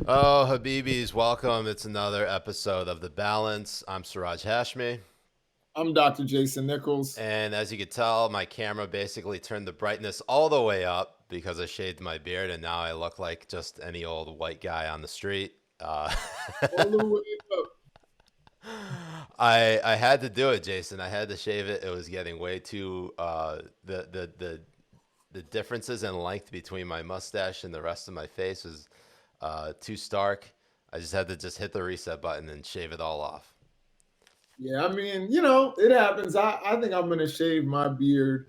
Oh, Habibis, welcome. It's another episode of The Balance. I'm Siraj Hashmi. I'm Dr. Jason Nichols. And as you can tell, my camera basically turned the brightness all the way up because I shaved my beard, and now I look like just any old white guy on the street. All the way up. I had to do it, Jason. I had to shave it. It was getting way too the differences in length between my mustache and the rest of my face was too stark. I just had to just hit the reset button and shave it all off. Yeah, I mean, it happens. I think I'm gonna shave my beard.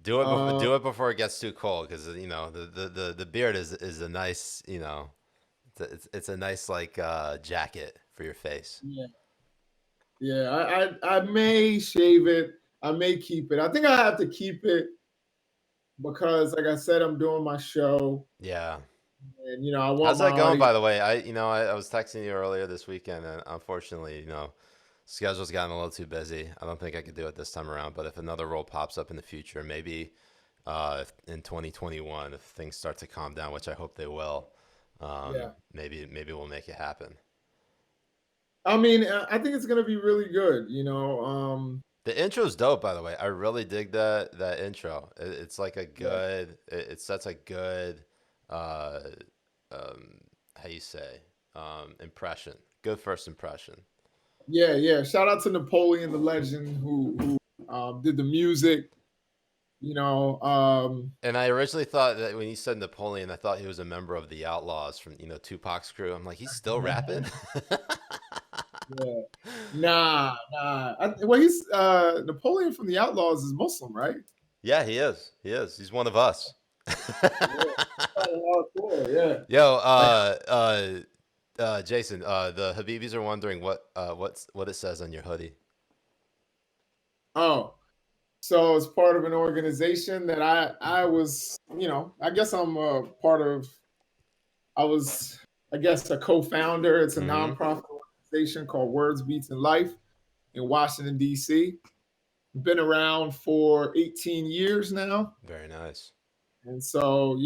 Uh, Do it before it gets too cold, because the beard is a nice, it's a nice like jacket for your face. yeah, yeah. I may shave it. I may keep it. I think I have to keep it because, like I said, I'm doing my show, Yeah. and I want How's my that going, audience. by the way? I was texting you earlier this weekend, and unfortunately, schedule's gotten a little too busy. I don't think I could do it this time around. But if another role pops up in the future, maybe in 2021, if things start to calm down, which I hope they will, Yeah, maybe we'll make it happen. I mean, I think it's gonna be really good. The intro's dope, by the way. I really dig that intro. It's like a Yeah, good. It sets a good, uh, how you say, impression. Good first impression. yeah, yeah. Shout out to Napoleon, the legend, who did the music. You know, um, And I originally thought that when you said Napoleon, I thought he was a member of the Outlaws from Tupac's crew. I'm like, he's still rapping. Yeah. Nah. Well, he's Napoleon from the Outlaws is Muslim, right? Yeah, he is. He is. He's one of us. Yeah. Oh, hardcore, yeah. Yo, Like, Jason, the Habibis are wondering what it says on your hoodie. oh, so it's part of an organization that I was, I guess I'm a part of. I was, I guess, a co-founder. It's a Mm-hmm. nonprofit organization called Words, Beats, and Life in Washington D.C. Been around for 18 years now, Very nice. and so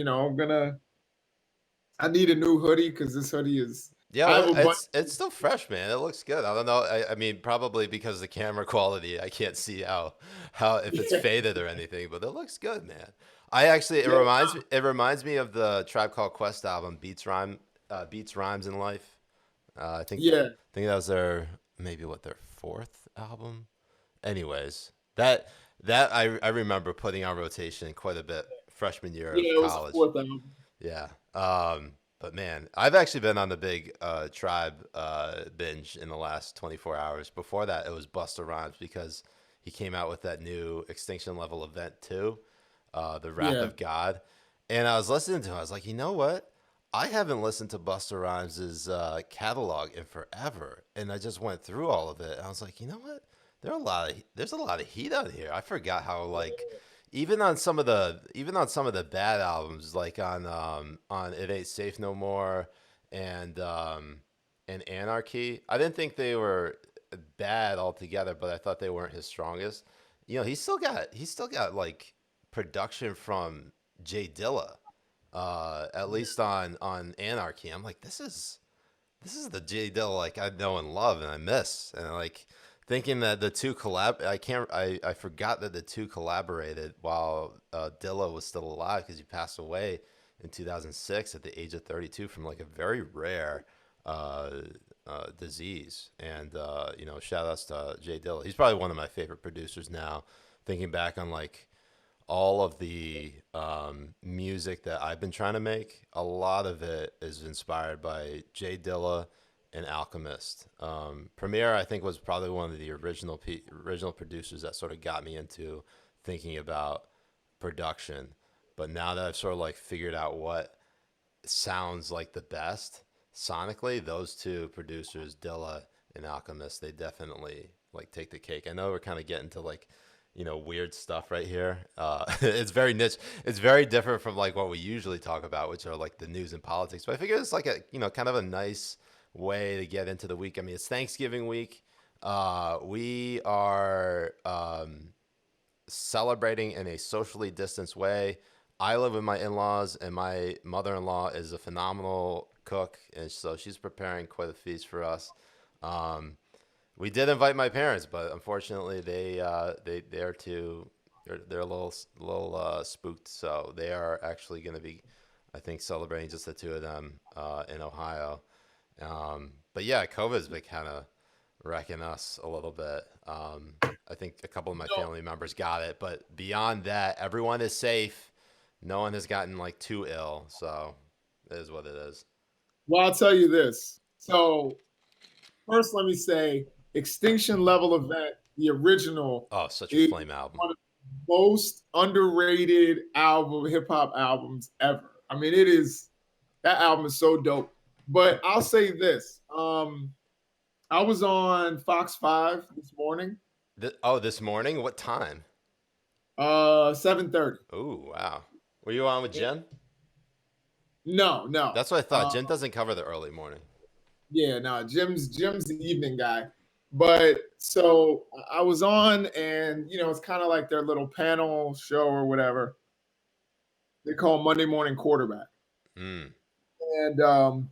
I need a new hoodie because this hoodie is. Yeah, I have well, a bunch. it's still fresh, man. It looks good. I don't know. I mean, probably because of the camera quality, I can't see how if it's Yeah, faded or anything, but it looks good, man. I actually yeah, it reminds me of the Tribe Called Quest album, Beats Rhymes in Life. yeah, I think that was their maybe what their fourth album. Anyways, that I remember putting on rotation quite a bit freshman year of yeah. It was the college. fourth album. Yeah. But man, I've actually been on the big Tribe binge in the last 24 hours. Before that, it was Busta Rhymes because he came out with that new Extinction Level Event 2, The Wrath Yeah, of God. And I was listening to him. I was like, you know what? I haven't listened to Busta Rhymes' catalog in forever. And I just went through all of it. And I was like, you know what? There's a lot of heat out here. I forgot how like even on some of the bad albums, like on It Ain't Safe No More and and Anarchy. I didn't think they were bad altogether, but I thought they weren't his strongest. He's still got like production from Jay Dilla, at least on Anarchy. I'm like, this is the Jay Dilla like I know and love and I miss, and like thinking that the two collab. I forgot that the two collaborated while Dilla was still alive because he passed away in 2006 at the age of 32 from like a very rare uh, disease. And shout outs to Jay Dilla. He's probably one of my favorite producers now. Thinking back on like all of the music that I've been trying to make, a lot of it is inspired by Jay Dilla and Alchemist. Premiere, I think, was probably one of the original producers that sort of got me into thinking about production. But now that I've sort of like figured out what sounds like the best sonically, those two producers, Dilla and Alchemist, they definitely like take the cake. I know we're kind of getting to like weird stuff right here. It's very niche. It's very different from like what we usually talk about, which are like the news and politics. But I figure it's like a kind of a nice way to get into the week. I mean, it's Thanksgiving week. We are celebrating in a socially distanced way. I live with my in-laws, and my mother-in-law is a phenomenal cook, and so she's preparing quite a feast for us. Um, we did invite my parents, but unfortunately, they're too they're a little spooked, so they are actually going to be, I think, celebrating just the two of them in Ohio. But yeah, COVID's been kind of wrecking us a little bit. I think a couple of my No, family members got it, but beyond that, everyone is safe. No one has gotten like too ill, so it is what it is. well, I'll tell you this. So first, let me say, Extinction Level Event, the original, Oh, such a is flame album. one of the most underrated hip hop albums ever. I mean, it is that album is so dope. But I'll say this: I was on Fox 5 this morning, This morning? What time? 7:30. Oh, wow. Were you on with Jen? No, no. That's what I thought. Jen doesn't cover the early morning. Yeah, no. Jim's the evening guy. But so I was on, and it's kind of like their little panel show or whatever. They call Monday Morning Quarterback. Mm. And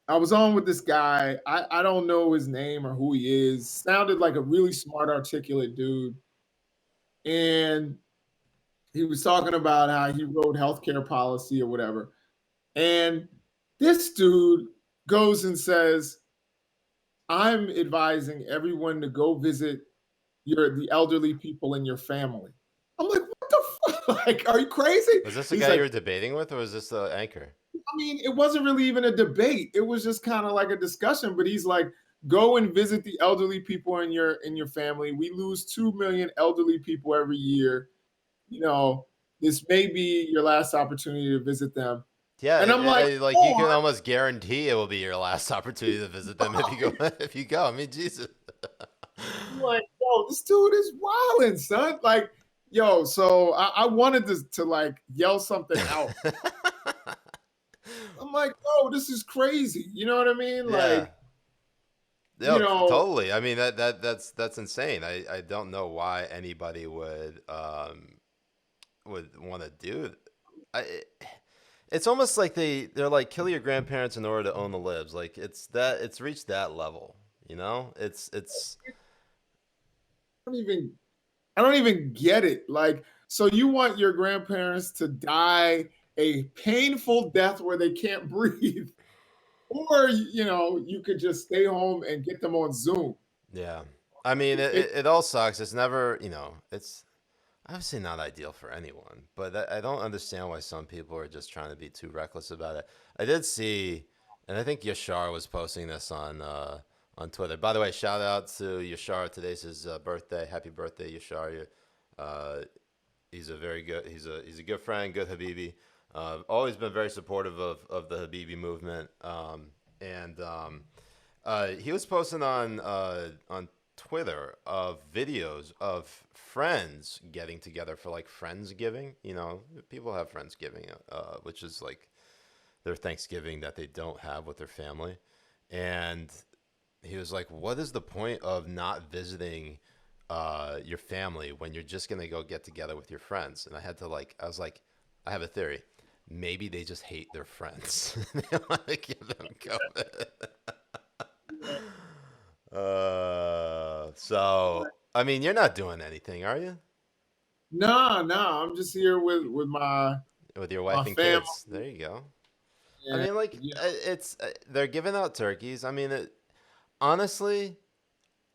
I was on with this guy. I don't know his name or who he is. Sounded like a really smart, articulate dude. And he was talking about how he wrote healthcare policy or whatever. And this dude goes and says, I'm advising everyone to go visit the elderly people in your family. I'm like, what the fuck? Like, are you crazy? Was this the He's guy you like, were debating with, or was this the anchor? I mean, it wasn't really even a debate. It was just kind of like a discussion. But he's like, go and visit the elderly people in your family. We lose 2 million elderly people every year. You know, this may be your last opportunity to visit them. Yeah, And I'm like, like you oh, can almost guarantee it will be your last opportunity to visit them if you go. If you go, I mean, Jesus. I'm like, yo, this dude is wilding, son. Like, yo, so I wanted to like yell something out. I'm like, oh, this is crazy. You know what I mean? Yeah. Like, you Yeah, know, totally. I mean that's insane. I don't know why anybody would want to do. I it's almost like they're like kill your grandparents in order to own the libs. Like it's reached that level. You know, it's I don't even I don't even get it. Like, so you want your grandparents to die a painful death where they can't breathe, or you could just stay home and get them on Zoom. yeah. I mean, It, it all sucks. It's never, it's obviously not ideal for anyone, but I don't understand why some people are just trying to be too reckless about it. I did see, and I think Yashar was posting this on Twitter. By the way, shout out to Yashar. Today's his birthday. Happy birthday, Yashar! Uh, he's a very good. He's a good friend, good Habibi. Always been very supportive of the Habibi movement. And he was posting on Twitter of videos of friends getting together for like Friendsgiving. You know, people have Friendsgiving, which is like their Thanksgiving that they don't have with their family. And he was like, "What is the point of not visiting your family when you're just gonna go get together with your friends?" And I was like, I have a theory. Maybe they just hate their friends. They want to give them COVID. So I mean, you're not doing anything, are you? nah, nah. I'm just here with With your my wife and family. kids. There you go. I And mean, like it's they're giving out turkeys. I mean, honestly,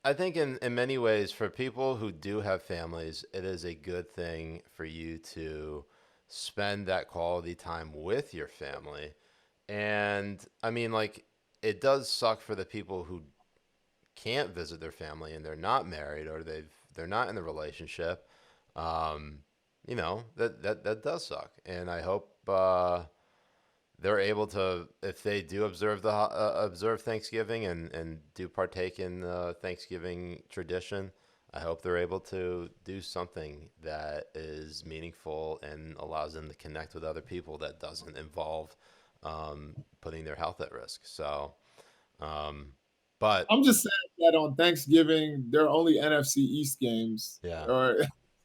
I think in many ways, for people who do have families, it is a good thing for you to spend that quality time with your family. And I mean, like, it does suck for the people who can't visit their family and they're not married or they're not in a relationship. Um, that does suck. And I hope they're able to, if they do observe Thanksgiving and do partake in the Thanksgiving tradition. I hope they're able to do something that is meaningful and allows them to connect with other people that doesn't involve putting their health at risk. So, um, but I'm just saying that on Thanksgiving there are only NFC East games, yeah, or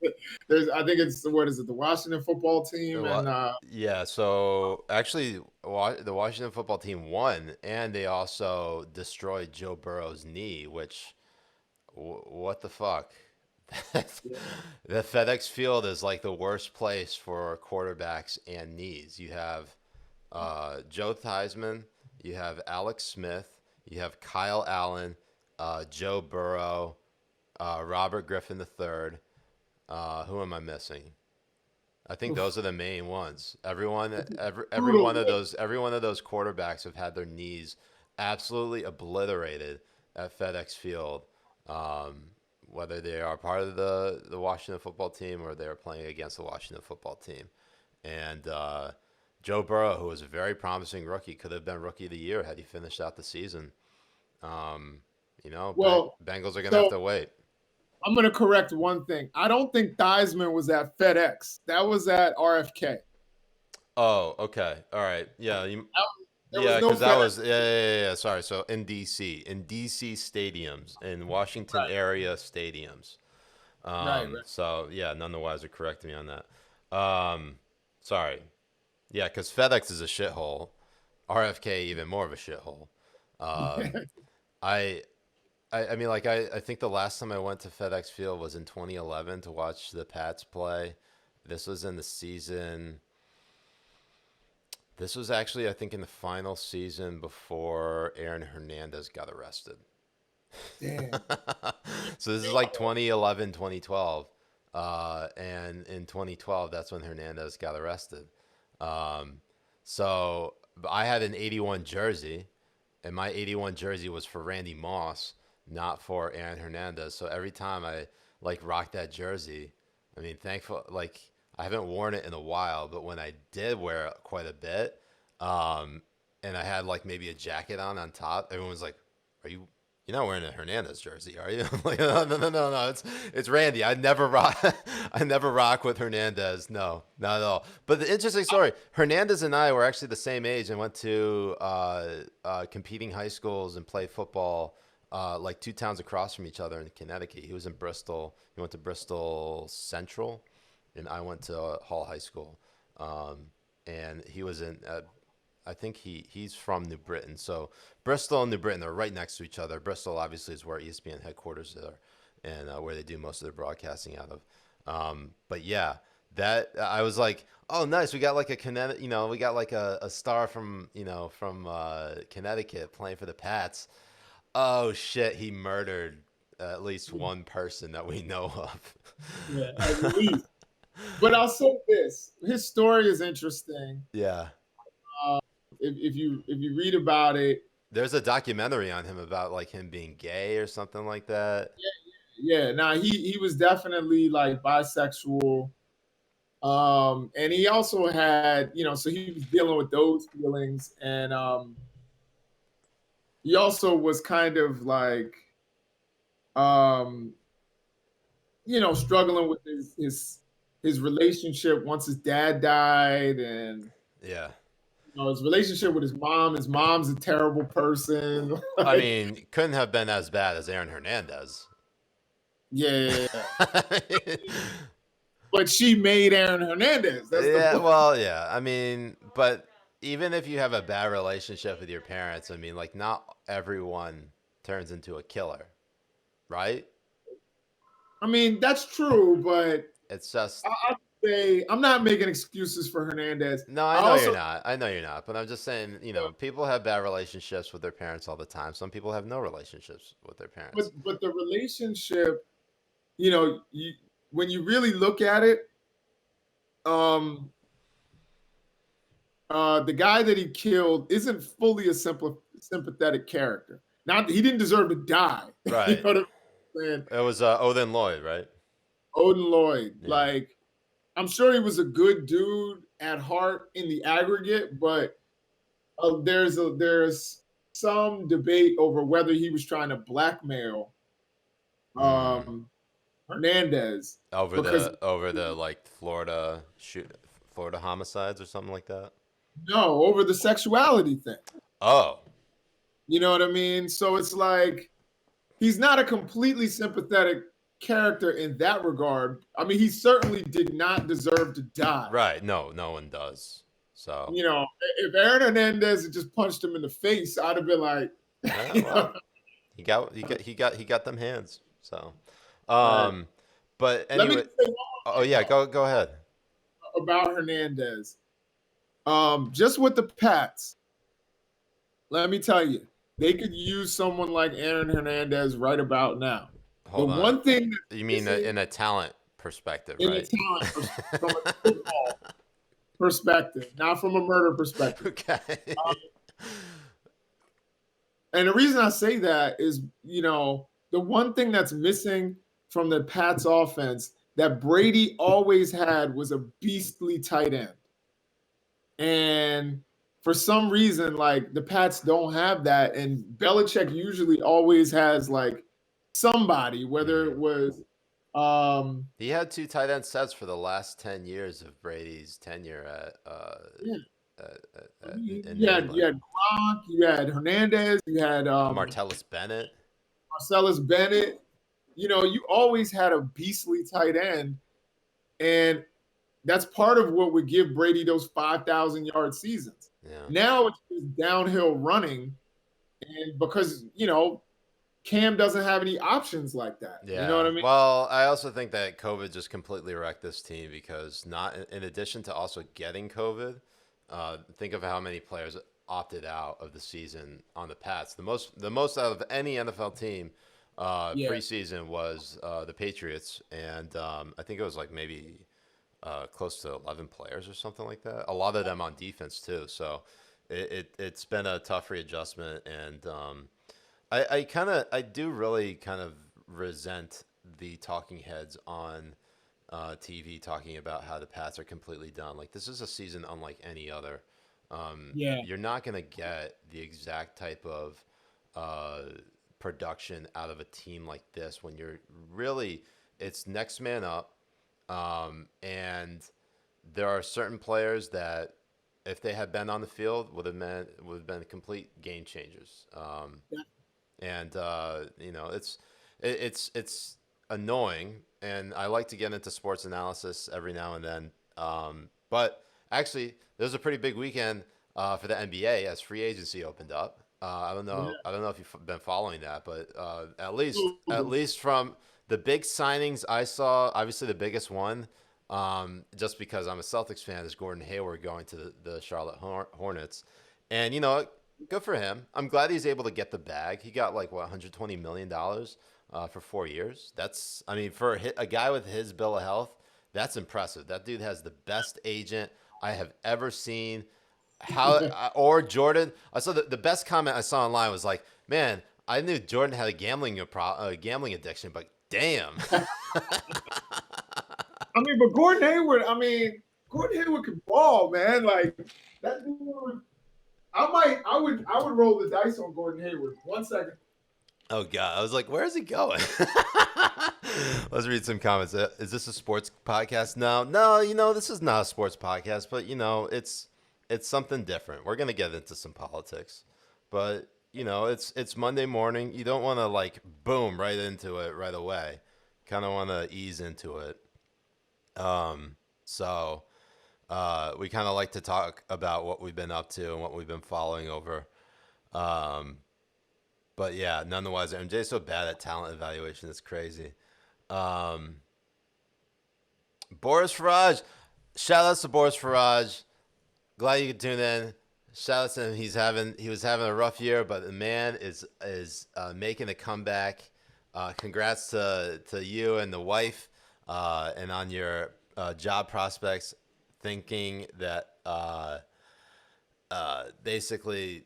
I think it's what is it? The Washington football team and Yeah, so actually, the Washington football team won, and they also destroyed Joe Burrow's knee. Which, what the fuck? The FedEx Field is like the worst place for quarterbacks and knees. You have Joe Theismann, you have Alex Smith, you have Kyle Allen, Joe Burrow, Robert Griffin III. Who am I missing? I think oof, those are the main ones. brutal. Every one of those quarterbacks have had their knees absolutely obliterated at FedEx Field. Whether they are part of the Washington football team or they are playing against the Washington football team. And Joe Burrow, who was a very promising rookie, could have been rookie of the year had he finished out the season. Well, Bengals are going to have so to wait. I'm going to correct one thing. I don't think Theismann was at FedEx. That was at RFK. Oh, okay. All right. Yeah. There was Yeah, no because that FedEx. was yeah. Sorry. So in DC stadiums, in Washington Right, area stadiums. right, right. So yeah, none the wiser correct me on that. Sorry. Yeah, because FedEx is a shithole. RFK even more of a shithole. Um, I I mean, like I think the last time I went to FedEx Field was in 2011 to watch the Pats play. This was in the season. This was actually, I think, in the final season before Aaron Hernandez got arrested. Damn. So this is like 2011, 2012. And in 2012, that's when Hernandez got arrested. Um, so I had an 81 jersey, and my 81 jersey was for Randy Moss, not for Aaron Hernandez. So every time I like rock that jersey, I mean, thankful like I haven't worn it in a while, but when I did wear it quite a bit, and I had like maybe a jacket on top, everyone was like, "Are you're not wearing a Hernandez jersey, are you?" I'm like, no. It's Randy. I never rock. I never rock with Hernandez. No, not at all. But the interesting story: Hernandez and I were actually the same age and went to competing high schools and played football. Like two towns across from each other in Connecticut. He was in Bristol. He went to Bristol Central, and I went to Hall High School. And he was in I think he's from New Britain. So Bristol and New Britain are right next to each other. Bristol obviously is where ESPN headquarters are, and where they do most of their broadcasting out of. But yeah, that I was like, oh nice, we got like a Connecticut, we got like a star from from Connecticut playing for the Pats. Oh shit, he murdered at least one person that we know of. Yeah, at least. But I'll say this: his story is interesting. Yeah. If you read about it, There's a documentary on him about like him being gay or something like that. yeah. Now he was definitely like bisexual. And he also had, so he was dealing with those feelings, and he also was kind of like, um, struggling with his relationship once his dad died, and Yeah. his relationship with his mom. His mom's a terrible person. I Like, mean, couldn't have been as bad as Aaron Hernandez. yeah, but she made Aaron Hernandez. That's the Yeah, point. well, yeah. I mean, but even if you have a bad relationship with your parents, I mean, like not everyone turns into a killer, right? I mean, that's true, but It's just I say I'm not making excuses for Hernandez. no, I I know you're also, not. I know you're not, but I'm just saying, people have bad relationships with their parents all the time. Some people have no relationships with their parents. but the relationship, you know, you, when you really look at it, um, the guy that he killed isn't fully a sympathetic character. Not he didn't deserve to die. You know Right. what I'm saying? It was Odin Lloyd, right? Odin Lloyd, Yeah. like I'm sure he was a good dude at heart in the aggregate, but there's some debate over whether he was trying to blackmail Mm. um, Hernandez Over because the like Florida homicides or something like that. no, over the sexuality thing. Oh, You know what I mean? So it's like he's not a completely sympathetic character in that regard. I mean, he certainly did not deserve to die. Right. No, no one does. So, You know, if Aaron Hernandez had just punched him in the face, I'd have been like, you know, well, he got them hands. So, right. um, but Let me anyway, just say one oh more thing yeah, go ahead. though about Hernandez. Just with the Pats, let me tell you, they could use someone like Aaron Hernandez right about now. The Hold on. one thing You that's mean missing in a talent perspective, in a right? talent from a football perspective, not from a murder perspective. Okay. And the reason I say that is, you know, the one thing that's missing from the Pats offense that Brady always had was a beastly tight end. And for some reason, like the Pats don't have that. And Belichick usually always has like somebody, whether it was He had two tight end sets for the last 10 years of Brady's tenure yeah, in New you England. had Gronk, you had Hernandez, you had Martellus Bennett. Marcellus Bennett. You know, you always had a beastly tight end, and that's part of what would give Brady those 5,000-yard seasons. Yeah. Now it's just downhill running, and because Cam doesn't have any options like that. You know what Yeah. I mean? Well, I also think that COVID just completely wrecked this team because not in addition to also getting COVID, think of how many players opted out of the season on the Pats. The most out of any NFL team Yeah, preseason was the Patriots, and I think it was like maybe close to 11 players or something like that. A lot of them on defense too. So it's been a tough readjustment, and I do really kind of resent the talking heads on TV talking about how the Pats are completely done. Like this is a season unlike any other. yeah, You're not gonna get the exact type of uh, production out of a team like this when you're really it's next man up, and there are certain players that if they had been on the field would have been complete game changers. yeah, And it's annoying, and I like to get into sports analysis every now and then. But actually, there's a pretty big weekend for the NBA as free agency opened up. I don't yeah. know. I don't know if you've been following that, but at least Ooh, from the big signings I saw, obviously the biggest one, just because I'm a Celtics fan, is Gordon Hayward going to the Charlotte Hornets, and good for him. I'm glad he's able to get the bag. He got like what $120 million for 4 years. I mean, for a guy with his bill of health, that's impressive. That dude has the best agent I have ever seen. Or Jordan? I saw the best comment I saw online was like, "Man, I knew Jordan had a gambling addiction, but damn." I mean, but Gordon Hayward could ball, man. Like that dude. I would roll the dice on Gordon Hayward. 1 second. Oh God, I was like, where is he going? Let's read some comments. Is this a sports podcast? No, no. This is not a sports podcast, but it's something different. We're gonna get into some politics, but it's Monday morning. You don't want to like boom right into it right away. Kind of want to ease into it. So we kind of like to talk about what we've been up to and what we've been following over. Um, but yeah, nonetheless, MJ's so bad at talent evaluation. It's crazy. Um, Boris Farage, shout outs to Boris Farage. Glad you could tune in. Shout out to him. He was having a rough year, but the man is making a comeback. Congrats to you and the wife, and on your job prospects. Thinking that basically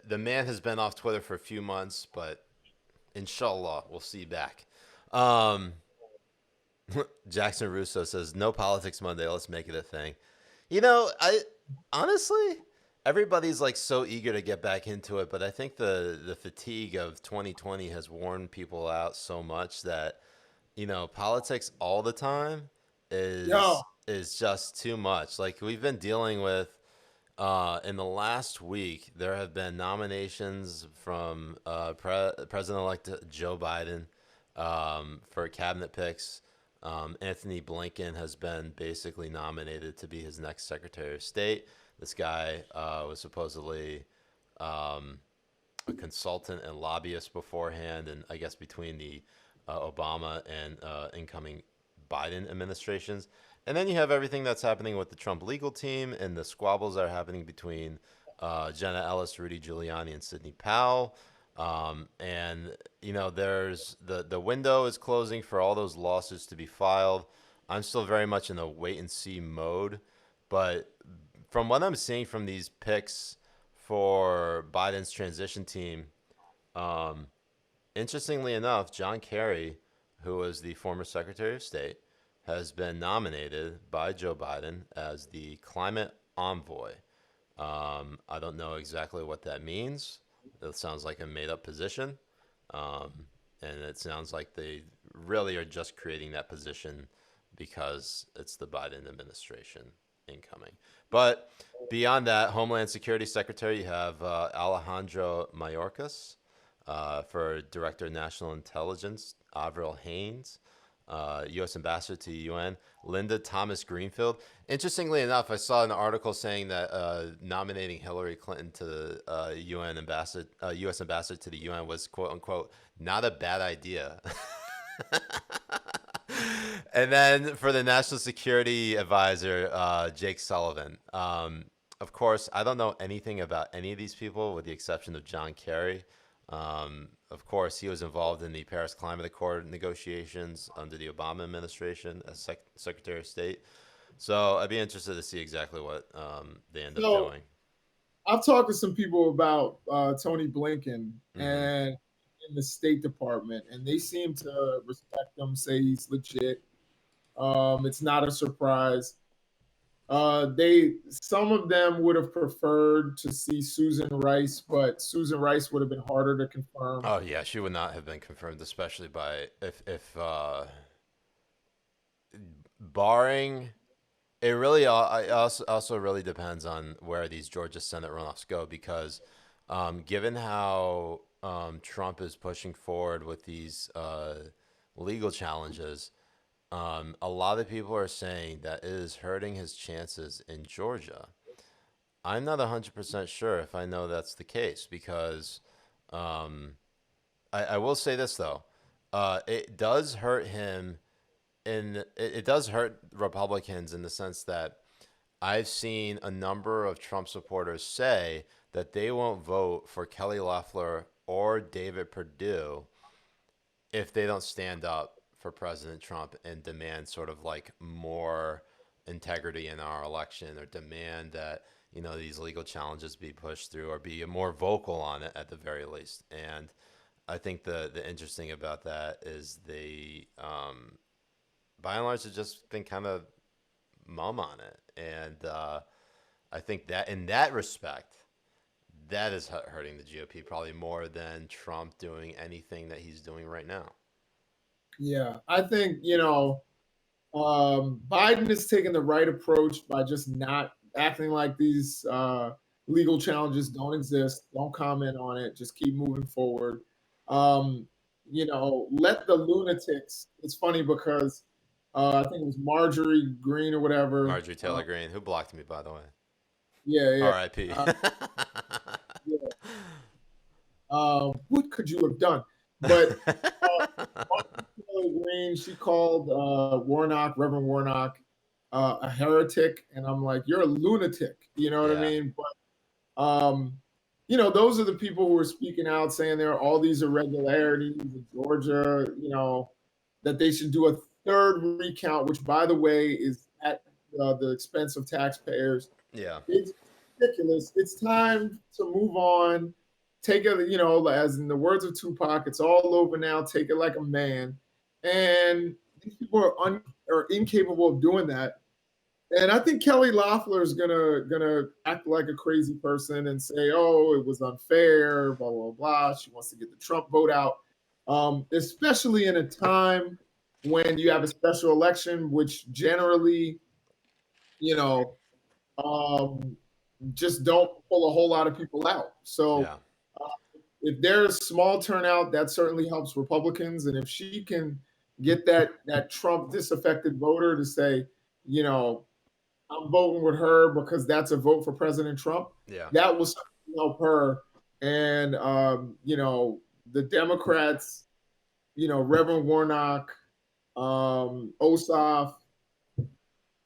the man has been off Twitter for a few months, but inshallah, we'll see you back. Um, Jackson Russo says, "No politics Monday. Let's make it a thing." I honestly, everybody's like so eager to get back into it, but I think the fatigue of 2020 has worn people out so much that politics all the time Yo, is just too much. Like we've been dealing with in the last week, there have been nominations from President-elect Joe Biden. for cabinet picks. Anthony Blinken has been basically nominated to be his next Secretary of State. This guy was supposedly um, a consultant and lobbyist beforehand, and I guess between the Obama and incoming Biden administrations. And then you have everything that's happening with the Trump legal team and the squabbles that are happening between Jenna Ellis, Rudy Giuliani, and Sidney Powell. And there's the window is closing for all those lawsuits to be filed. I'm still very much in the wait and see mode, but from what I'm seeing from these picks for Biden's transition team, um, interestingly enough, John Kerry, who was the former Secretary of State, has been nominated by Joe Biden as the climate envoy. I don't know exactly what that means. It sounds like a made up position. Um, and it sounds like they really are just creating that position because it's the Biden administration incoming. But beyond that, Homeland Security Secretary, you have Alejandro Mayorkas. For Director of National Intelligence, Avril Haines. U.S. Ambassador to the UN, Linda Thomas Greenfield. Interestingly enough, I saw an article saying that nominating Hillary Clinton to the U.S. ambassador to the UN was "quote unquote" not a bad idea. And then for the National Security Advisor, Jake Sullivan. Of course, I don't know anything about any of these people with the exception of John Kerry. Of course, he was involved in the Paris Climate Accord negotiations under the Obama administration as Secretary of State. So I'd be interested to see exactly what they end up doing. I've talked to some people about Tony Blinken Mm-hmm. and in the State Department, and they seem to respect him, say he's legit. It's not a surprise. Some of them would have preferred to see Susan Rice, but Susan Rice would have been harder to confirm. Oh yeah, she would not have been confirmed, especially by if barring. It really also really depends on where these Georgia Senate runoffs go because given how Trump is pushing forward with these legal challenges, a lot of people are saying that it is hurting his chances in Georgia. I'm not 100% sure if I know that's the case because I will say this, though. It does hurt him, and it does hurt Republicans in the sense that I've seen a number of Trump supporters say that they won't vote for Kelly Loeffler or David Perdue if they don't stand up for President Trump and demand sort of like more integrity in our election or demand that these legal challenges be pushed through or be more vocal on it at the very least. And I think the interesting about that is they by and large have just been kind of mum on it. And I think that in that respect, that is hurting the GOP probably more than Trump doing anything that he's doing right now. Yeah, I think Biden is taking the right approach by just not acting like these legal challenges don't exist. Don't comment on it. Just keep moving forward. Let the lunatics. It's funny because I think it was Marjorie Green or whatever. Marjorie Taylor Greene, who blocked me, by the way. Yeah. R.I.P. Yeah. What could you have done? But Green, she called Reverend Warnock, a heretic, and I'm like, you're a lunatic. You know what I mean? But those are the people who are speaking out, saying there are all these irregularities in Georgia. That they should do a third recount, which, by the way, is at the expense of taxpayers. Yeah, it's ridiculous. It's time to move on. Take it, as in the words of Tupac, it's all over now. Take it like a man. And these people are incapable of doing that. And I think Kelly Loeffler is gonna act like a crazy person and say, "Oh, it was unfair," blah blah blah. She wants to get the Trump vote out, especially in a time when you have a special election, which generally, just don't pull a whole lot of people out. So if there's small turnout, that certainly helps Republicans. And if she can get that Trump disaffected voter to say, you know, I'm voting with her because that's a vote for President Trump, Yeah. that will certainly help her. And the Democrats, Reverend Warnock, Ossoff,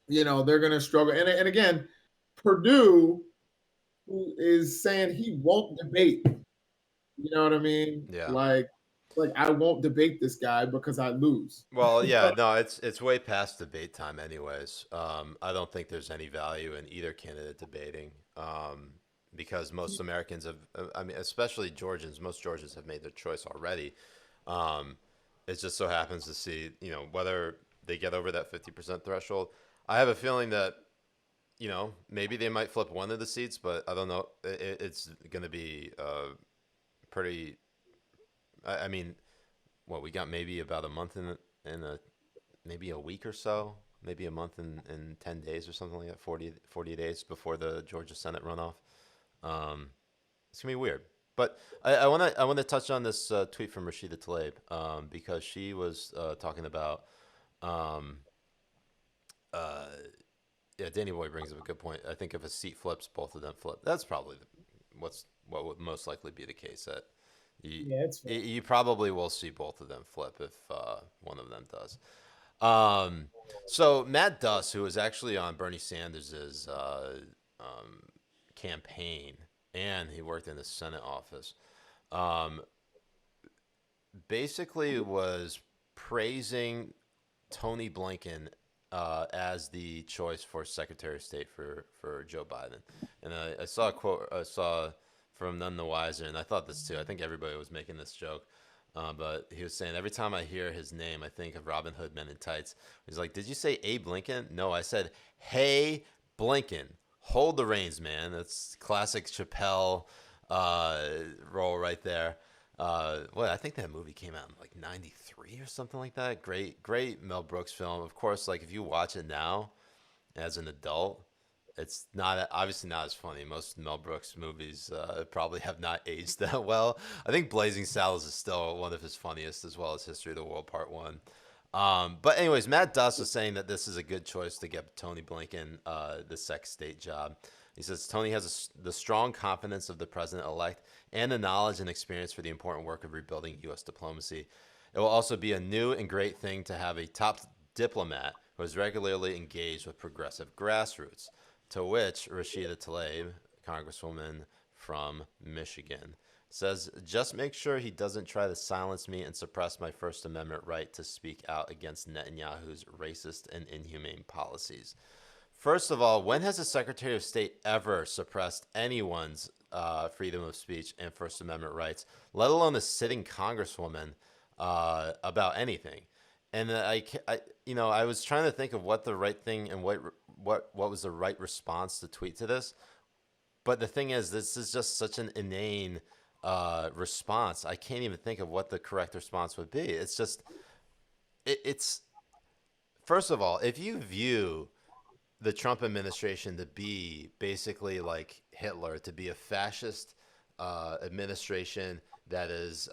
they're going to struggle. And again, Purdue, who is saying he won't debate. You know what I mean? Yeah. Like I won't debate this guy because I lose. Well, yeah, no, it's way past debate time, anyways. I don't think there's any value in either candidate debating, because most Americans have, I mean, especially Georgians, most Georgians have made their choice already. Um, it just so happens to see, whether they get over that 50% threshold. I have a feeling that, maybe they might flip one of the seats, but I don't know. It's going to be pretty. I mean, what we got maybe about a month in a maybe a week or so, maybe a month in 10 days or something like that, 40 days before the Georgia Senate runoff. Um, it's gonna be weird. But I want to touch on this tweet from Rashida Tlaib, because she was talking about, um, uh, yeah, Danny Boy brings up a good point. I think if a seat flips, both of them flip. That's probably what would most likely be the case. That you Yeah, it's fair. you probably will see both of them flip if one of them does. Um, so Matt Duss, who was actually on Bernie Sanders's um, campaign, and he worked in the Senate office, um, basically was praising Tony Blinken as the choice for Secretary of State for Joe Biden. And I saw a quote I saw from None the Wiser, and I thought this too. I think everybody was making this joke. But he was saying, every time I hear his name, I think of Robin Hood Men in Tights. He's like, "Did you say Abe Lincoln?" No, I said, "Hey, Blinken, hold the reins, man." That's classic Chappelle role right there. Well, I think that movie came out in like '93 or something like that. Great Mel Brooks film. Of course, like if you watch it now as an adult, it's not obviously not as funny. Most Mel Brooks movies probably have not aged that well. I think Blazing Saddles is still one of his funniest, as well as History of the World Part One. But anyways, Matt Duss is saying that this is a good choice to get Tony Blinken the Sec State job. He says Tony has the strong confidence of the president elect and the knowledge and experience for the important work of rebuilding U.S. diplomacy. It will also be a new and great thing to have a top diplomat who is regularly engaged with progressive grassroots. To which Rashida Tlaib, Congresswoman from Michigan, says, "Just make sure he doesn't try to silence me and suppress my First Amendment right to speak out against Netanyahu's racist and inhumane policies." First of all, when has the Secretary of State ever suppressed anyone's freedom of speech and First Amendment rights, let alone a sitting Congresswoman, about anything? And I was trying to think of what the right thing and what was the right response to tweet to this. But the thing is, this is just such an inane response. I can't even think of what the correct response would be. It's just, it's first of all, if you view the Trump administration to be basically like Hitler, to be a fascist administration that is,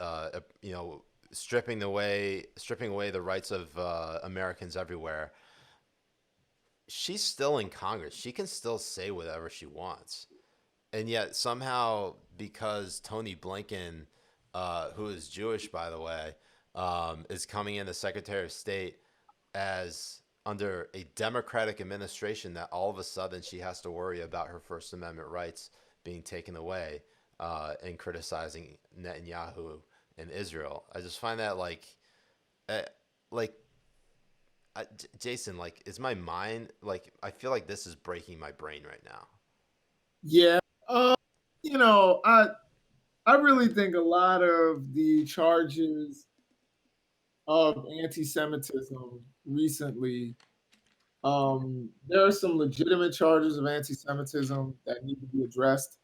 stripping away the rights of Americans everywhere. She's still in Congress. She can still say whatever she wants, and yet somehow, because Tony Blinken, who is Jewish, by the way, is coming in as Secretary of State as under a Democratic administration, that all of a sudden she has to worry about her First Amendment rights being taken away, and criticizing Netanyahu and Israel. I just find that uh, like Jason, like, is my mind like? I feel like this is breaking my brain right now. Yeah. Uh, you know, I really think a lot of the charges of anti-Semitism recently, there are some legitimate charges of anti-Semitism that need to be addressed.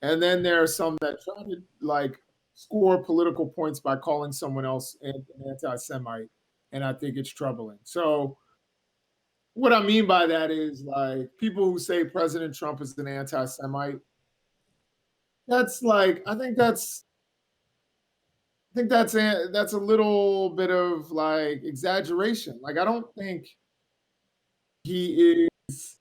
And then there are some that try to like score political points by calling someone else an anti-Semite. And I think it's troubling. So what I mean by that is like people who say President Trump is an anti-Semite, that's like, I think that's think that's a little bit of like exaggeration. Like I don't think he is,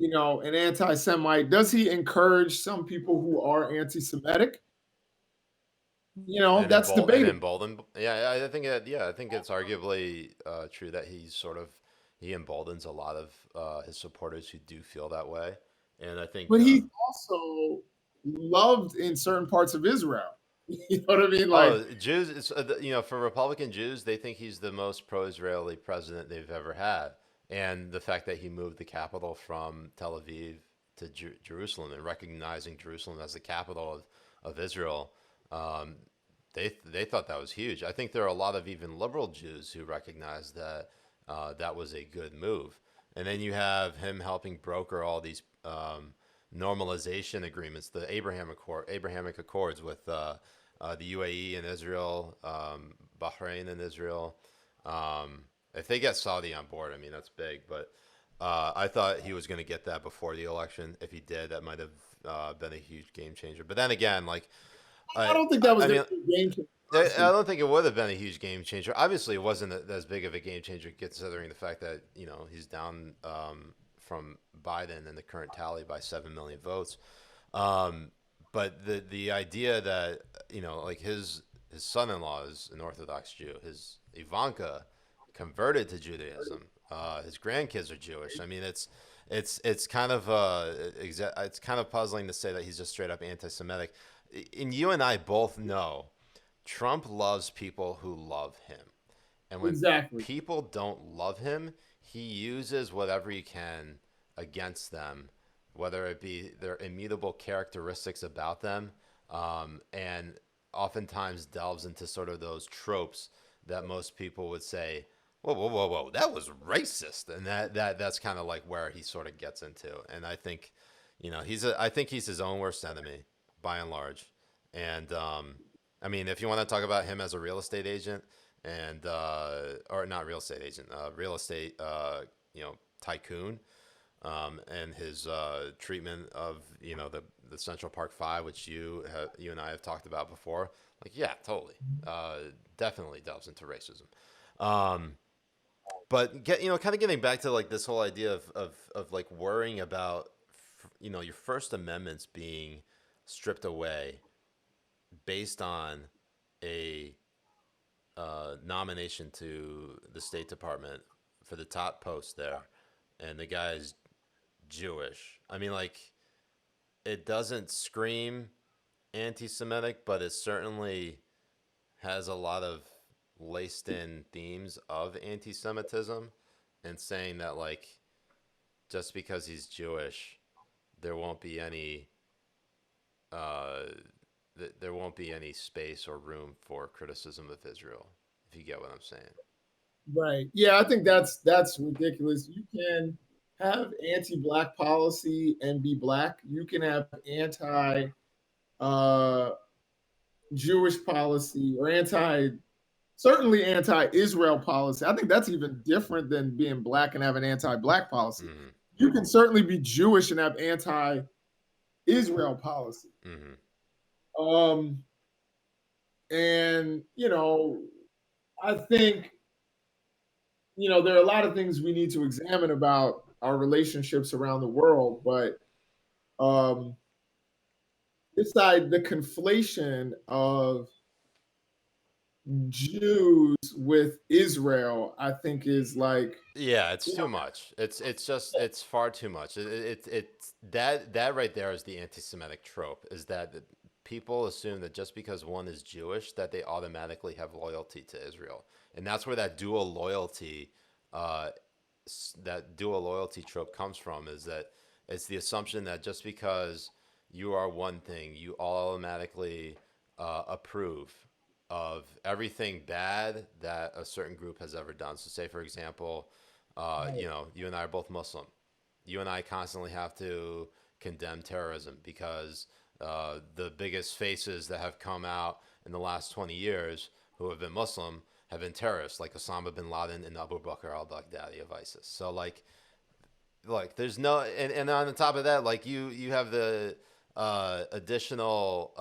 an anti-Semite. Does he encourage some people who are anti-Semitic? That's And debatable. emboldened. Yeah, I think I think it's arguably true that he emboldens a lot of his supporters who do feel that way, and I think But he's also loved in certain parts of Israel. You know what I mean? Like, oh, Jews. It's for Republican Jews, they think he's the most pro-Israeli president they've ever had, and the fact that he moved the capital from Tel Aviv to Jerusalem and recognizing Jerusalem as the capital of Israel, um, they thought that was huge. I think there are a lot of even liberal Jews who recognize that that was a good move, and then you have him helping broker all these normalization agreements, the Abrahamic Accords with the UAE and Israel, Bahrain and Israel. If they get Saudi on board, I mean that's big. But I thought he was going to get that before the election. If he did, that might have been a huge game changer. But then again, like I I, don't think that was I going mean, to be a game changer, I honestly. don't think it would have been a huge game changer. Obviously, it wasn't as big of a game changer considering the fact that he's down from Biden in the current tally by 7 million votes. Um, but the idea that like his son-in-law is an Orthodox Jew, his Ivanka converted to Judaism. His grandkids are Jewish. I mean, it's kind of it's kind of puzzling to say that he's just straight up anti-Semitic. And you and I both know Trump loves people who love him. And when Exactly. people don't love him, he uses whatever he can against them, whether it be their immutable characteristics about them, and oftentimes delves into sort of those tropes that most people would say, whoa, whoa, whoa, whoa, that was racist. And that's kind of like where he sort of gets into. And I think, I think he's his own worst enemy by and large. And I mean, if you want to talk about him as a real estate agent and or not real estate agent, real estate tycoon, and his treatment of the Central Park Five, which you and I have talked about before. Like, yeah, totally, definitely delves into racism. Um, but kind of getting back to like this whole idea of like worrying about your First Amendments being stripped away based on a nomination to the State Department for the top post there, and the guy's Jewish. I mean, like, it doesn't scream anti-Semitic, but it certainly has a lot of laced-in themes of anti-Semitism, and saying that like just because he's Jewish, there won't be any uh, there won't be any space or room for criticism of Israel. If you get what I'm saying. Right. Yeah, I think that's ridiculous. You can have anti-black policy and be black. You can have anti uh Jewish policy or certainly anti-Israel policy. I think that's even different than being black and have an anti-black policy. Mm-hmm. You can certainly be Jewish and have anti-Israel policy. Mm-hmm. Um and I think there are a lot of things we need to examine about our relationships around the world, but um, the conflation of Jews with Israel, I think is like, Yeah, it's too much. It's far too much. It's that right there is the anti-Semitic trope. Is that people assume that just because one is Jewish, that they automatically have loyalty to Israel, and that's where uh, that dual loyalty trope comes from. Is that it's the assumption that just because you are one thing, you automatically approve of everything bad that a certain group has ever done. So, say for example, you and I are both Muslim. You and I constantly have to condemn terrorism because the biggest faces that have come out in the last 20 years who have been Muslim have been terrorists, like Osama bin Laden and Abu Bakr al-Baghdadi of ISIS. So, like there's no, and on the top of that, like you have the additional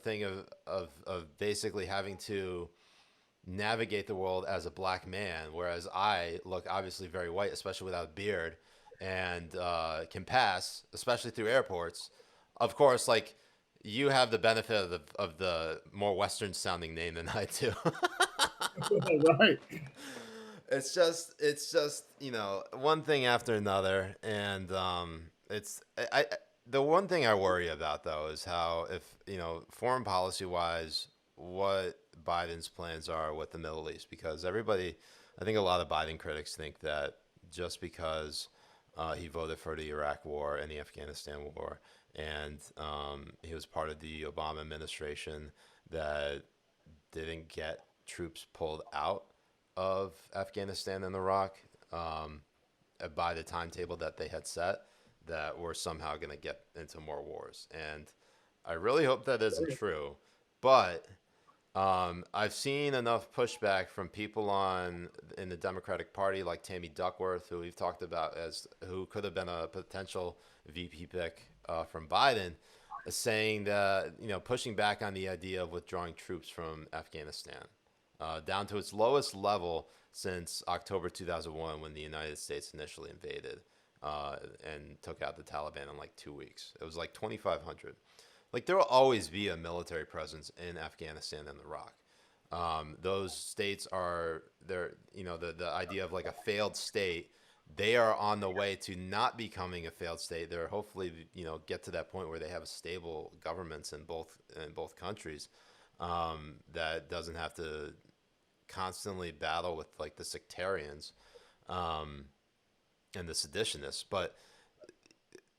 thing of basically having to navigate the world as a black man, whereas I look obviously very white, especially without a beard, and can pass, especially through airports. Of course, like you have the benefit of the more Western sounding name than I do. Right. It's just one thing after another, and the one thing I worry about though is how if foreign policy wise what Biden's plans are with the Middle East, because everybody, I think a lot of Biden critics think that just because he voted for the Iraq War and the Afghanistan War, and he was part of the Obama administration that didn't get troops pulled out of Afghanistan and Iraq by the timetable that they had set, that we're somehow going to get into more wars. And I really hope that isn't true. But I've seen enough pushback from people in the Democratic Party, like Tammy Duckworth, who we've talked about as who could have been a potential VP pick from Biden, saying that pushing back on the idea of withdrawing troops from Afghanistan down to its lowest level since October 2001, when the United States initially invaded and took out the Taliban in like 2 weeks. It was like 2,500. Like there will always be a military presence in Afghanistan and Iraq. Those states are the idea of like a failed state. They are on the way to not becoming a failed state. They're hopefully get to that point where they have a stable governments in both countries that doesn't have to constantly battle with like the sectarians and the seditionists. But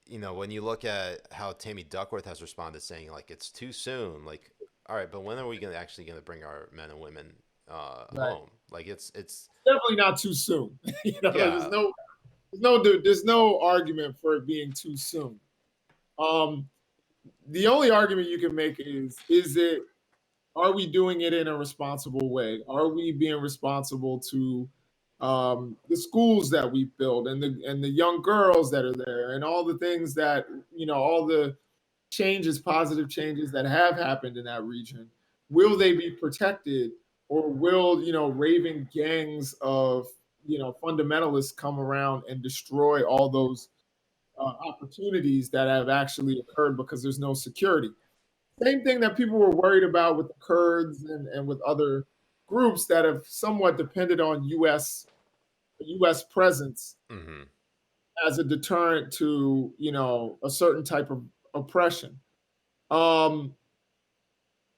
when you look at how Tammy Duckworth has responded, saying like it's too soon, like all right, but when are we actually going to bring our men and women Right. home? Like it's Definitely not too soon. yeah. There's no argument for it being too soon. The only argument you can make is it are we doing it in a responsible way? Are we being responsible to the schools that we build and the young girls that are there and all the things that all the positive changes that have happened in that region? Will they be protected, or will raving gangs of fundamentalists come around and destroy all those opportunities that have actually occurred because there's no security? Same thing that people were worried about with the Kurds and with other groups that have somewhat depended on U.S. presence Mm-hmm. as a deterrent to a certain type of oppression. Um,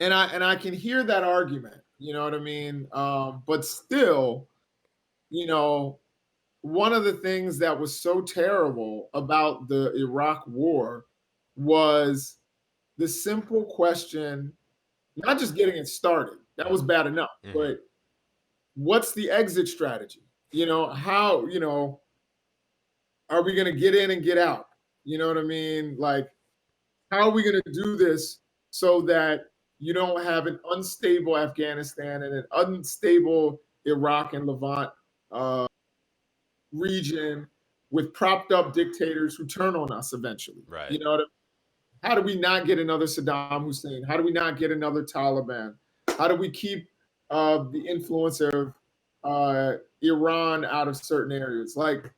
and I can hear that argument, you know what I mean? But still, you know, one of the things that was so terrible about the Iraq War was the simple question, not just getting it started. That was bad enough, Mm-hmm. but what's the exit strategy? How, are we going to get in and get out? You know what I mean? Like, how are we going to do this so that you don't have an unstable Afghanistan and an unstable Iraq and Levant region with propped up dictators who turn on us eventually? Right. You know what I mean? How do we not get another Saddam Hussein? How do we not get another Taliban? How do we keep the influence of Iran out of certain areas? Like,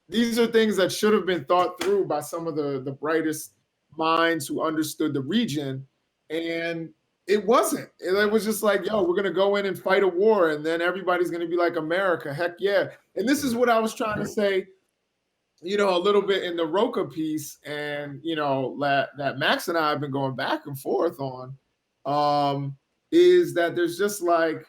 these are things that should have been thought through by some of the brightest minds who understood the region. And it wasn't. It was just like, yo, we're going to go in and fight a war, and then everybody's going to be like, America, heck yeah. And this is what I was trying to say, a little bit in the Roca piece, and that Max and I have been going back and forth on, is that there's just like,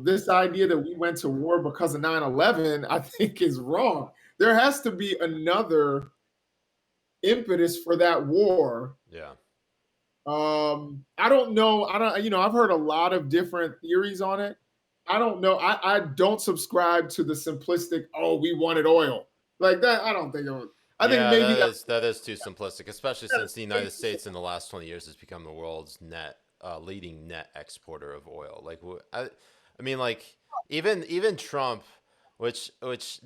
this idea that we went to war because of 9/11, I think is wrong. There has to be another impetus for that war. Yeah. I don't know. I've heard a lot of different theories on it. I don't know. I don't subscribe to the simplistic, oh, we wanted oil. Like that, I don't think it was. I think Yeah, maybe that is too simplistic, especially since the United States in the last 20 years has become the world's leading net exporter of oil. Like I mean, like even Trump Which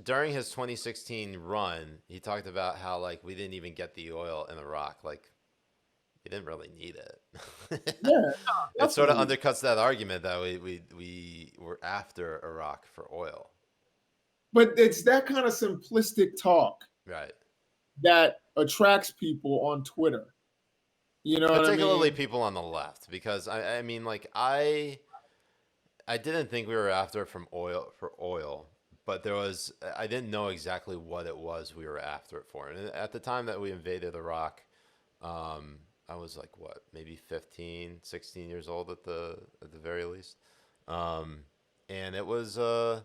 during his 2016 run, he talked about how like we didn't even get the oil in Iraq. Like we didn't really need it. Yeah, It sort of definitely. undercuts that argument that we were after Iraq for oil. But it's that kind of simplistic talk Right. that attracts people on Twitter. You know what I Particularly mean? people on the left, because I mean like I didn't think we were after it from oil for oil, but I didn't know exactly what it was we were after it for. And at the time that we invaded Iraq, I was like what, maybe 15, 16 years old at the very least. Um, and it was a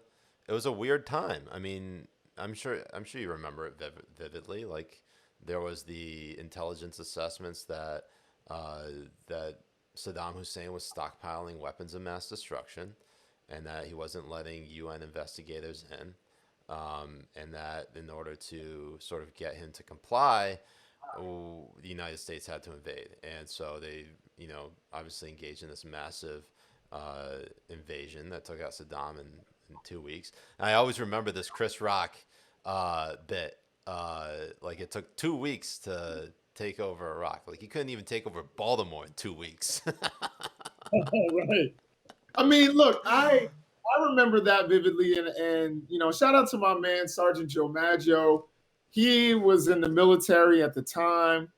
weird time. I mean, I'm sure you remember it vividly. Like there was the intelligence assessments uh, that Saddam Hussein was stockpiling weapons of mass destruction, and that he wasn't letting UN investigators in, and that in order to sort of get him to comply, the United States had to invade, and so they, obviously engaged in this massive invasion that took out Saddam in 2 weeks. And I always remember this Chris Rock bit. Like it took 2 weeks to take over Iraq. Like he couldn't even take over Baltimore in 2 weeks. Right. I mean, look, I remember that vividly, and shout out to my man Sergeant Joe Maggio. He was in the military at the time,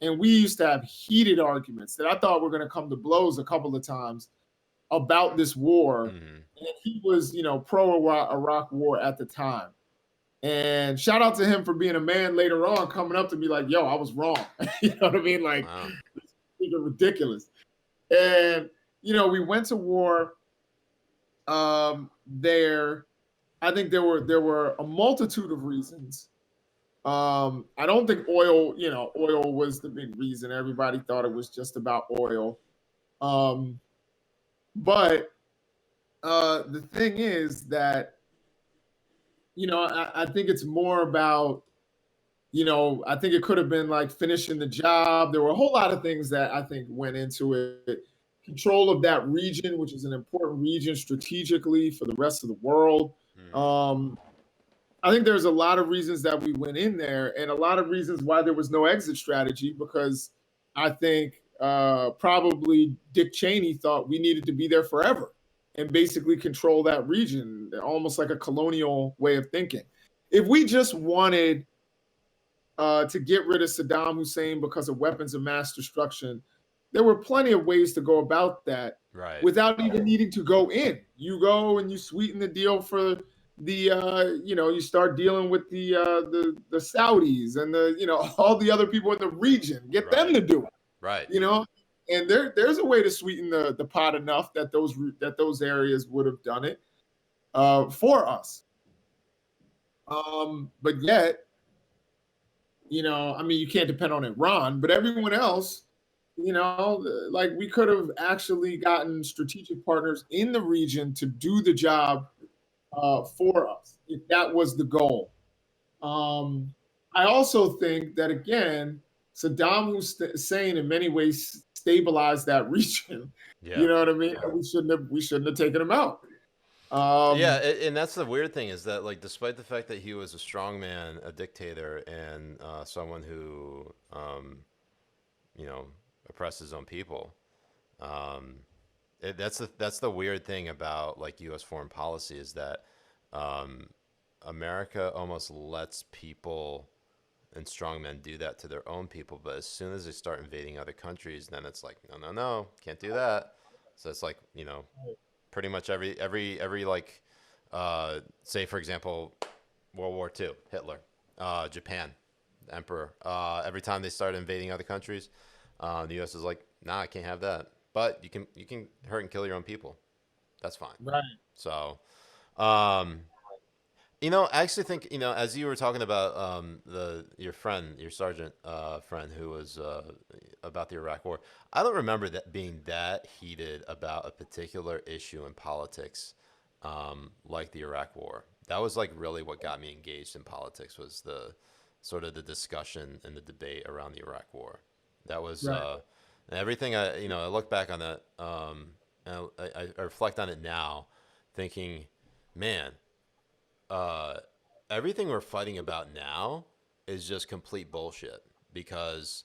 and we used to have heated arguments that I thought were going to come to blows a couple of times about this war. Hmm. And he was, pro Iraq war at the time. And shout out to him for being a man later on, coming up to me like, "Yo, I was wrong." You know what I mean? Like, Wow. these are ridiculous. And we went to war there. I think there were a multitude of reasons. I don't think oil was the big reason. Everybody thought it was just about oil. Um, but the thing is that I think it's more about I think it could have been like finishing the job. There were a whole lot of things that I think went into it. Control of that region, which is an important region strategically for the rest of the world. Hmm. Um, I think there's a lot of reasons that we went in there, and a lot of reasons why there was no exit strategy. Because I think probably Dick Cheney thought we needed to be there forever and basically control that region, almost like a colonial way of thinking. If we just wanted to get rid of Saddam Hussein because of weapons of mass destruction, there were plenty of ways to go about that Right. without even needing to go in. You go and you sweeten the deal for the you start dealing with the Saudis and all the other people in the region. Get them Right. to do it. Right. You know, and there's a way to sweeten the pot enough that those areas would have done it for us. But yet, I mean, you can't depend on Iran, but everyone else, like we could have actually gotten strategic partners in the region to do the job for us if that was the goal. Um, I also think that again, Saddam Hussein in many ways stabilized that region. You Yeah. know what I mean? We shouldn't have taken him out. Yeah, Um, and that's the weird thing is that like despite the fact that he was a strongman, a dictator, and someone who you know oppressed his own people, um, that's the weird thing about like U.S. foreign policy is that um, America almost lets people and strongmen do that to their own people, but as soon as they start invading other countries, then it's like no, no, no, can't do that. So it's like pretty much every like say for example World War II, Hitler, Japan, the emperor, every time they started invading other countries, the US is like, nah, I can't have that, but you can hurt and kill your own people, that's fine. right, So um I actually think as you were talking about the your friend, your sergeant friend who was about the Iraq War. I don't remember that being that heated about a particular issue in politics, like the Iraq War. That was like really what got me engaged in politics was the sort of the discussion and the debate around the Iraq War. That was right. and everything. I look back on that and I reflect on it now, thinking, man, uh, everything we're fighting about now is just complete bullshit because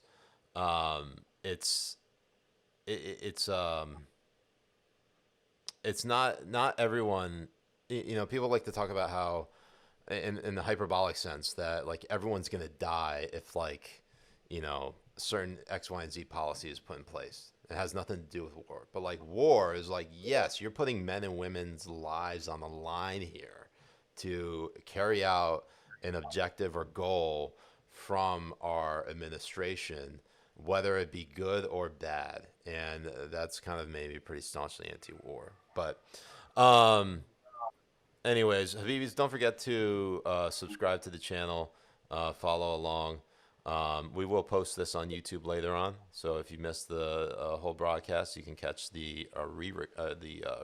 it's it's it's not everyone. You know, people like to talk about how in the hyperbolic sense that like everyone's gonna die if like certain X, Y, and Z policy is put in place. It has nothing to do with war. But like war is like, yes, you're putting men and women's lives on the line here to carry out an objective or goal from our administration, whether it be good or bad. And that's kind of maybe pretty staunchly anti-war. But anyways, Habibis, don't forget to subscribe to the channel, follow along. We will post this on YouTube later on, so if you missed the whole broadcast, you can catch the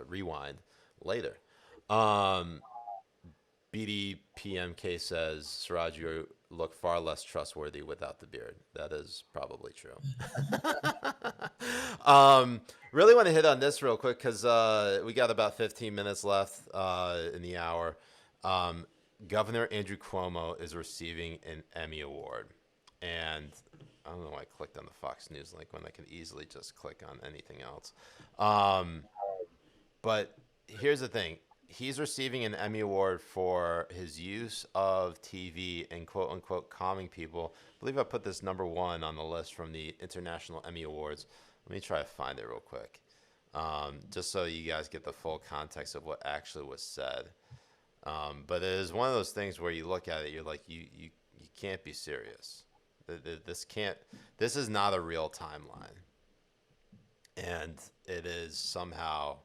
rewind later. Um, BDPMK says, Siraj, you look far less trustworthy without the beard. That is probably true. Really want to hit on this real quick because we got about 15 minutes left in the hour. Governor Andrew Cuomo is receiving an Emmy Award. And I don't know why I clicked on the Fox News link when I can easily just click on anything else. But here's the thing. He's receiving an Emmy Award for his use of TV and quote unquote calming people. I believe I put this number one on the list from the International Emmy Awards. Let me try to find it real quick, just so you guys get the full context of what actually was said. But it is one of those things where you look at it, you're like, you can't be serious. This is not a real timeline. And it is somehow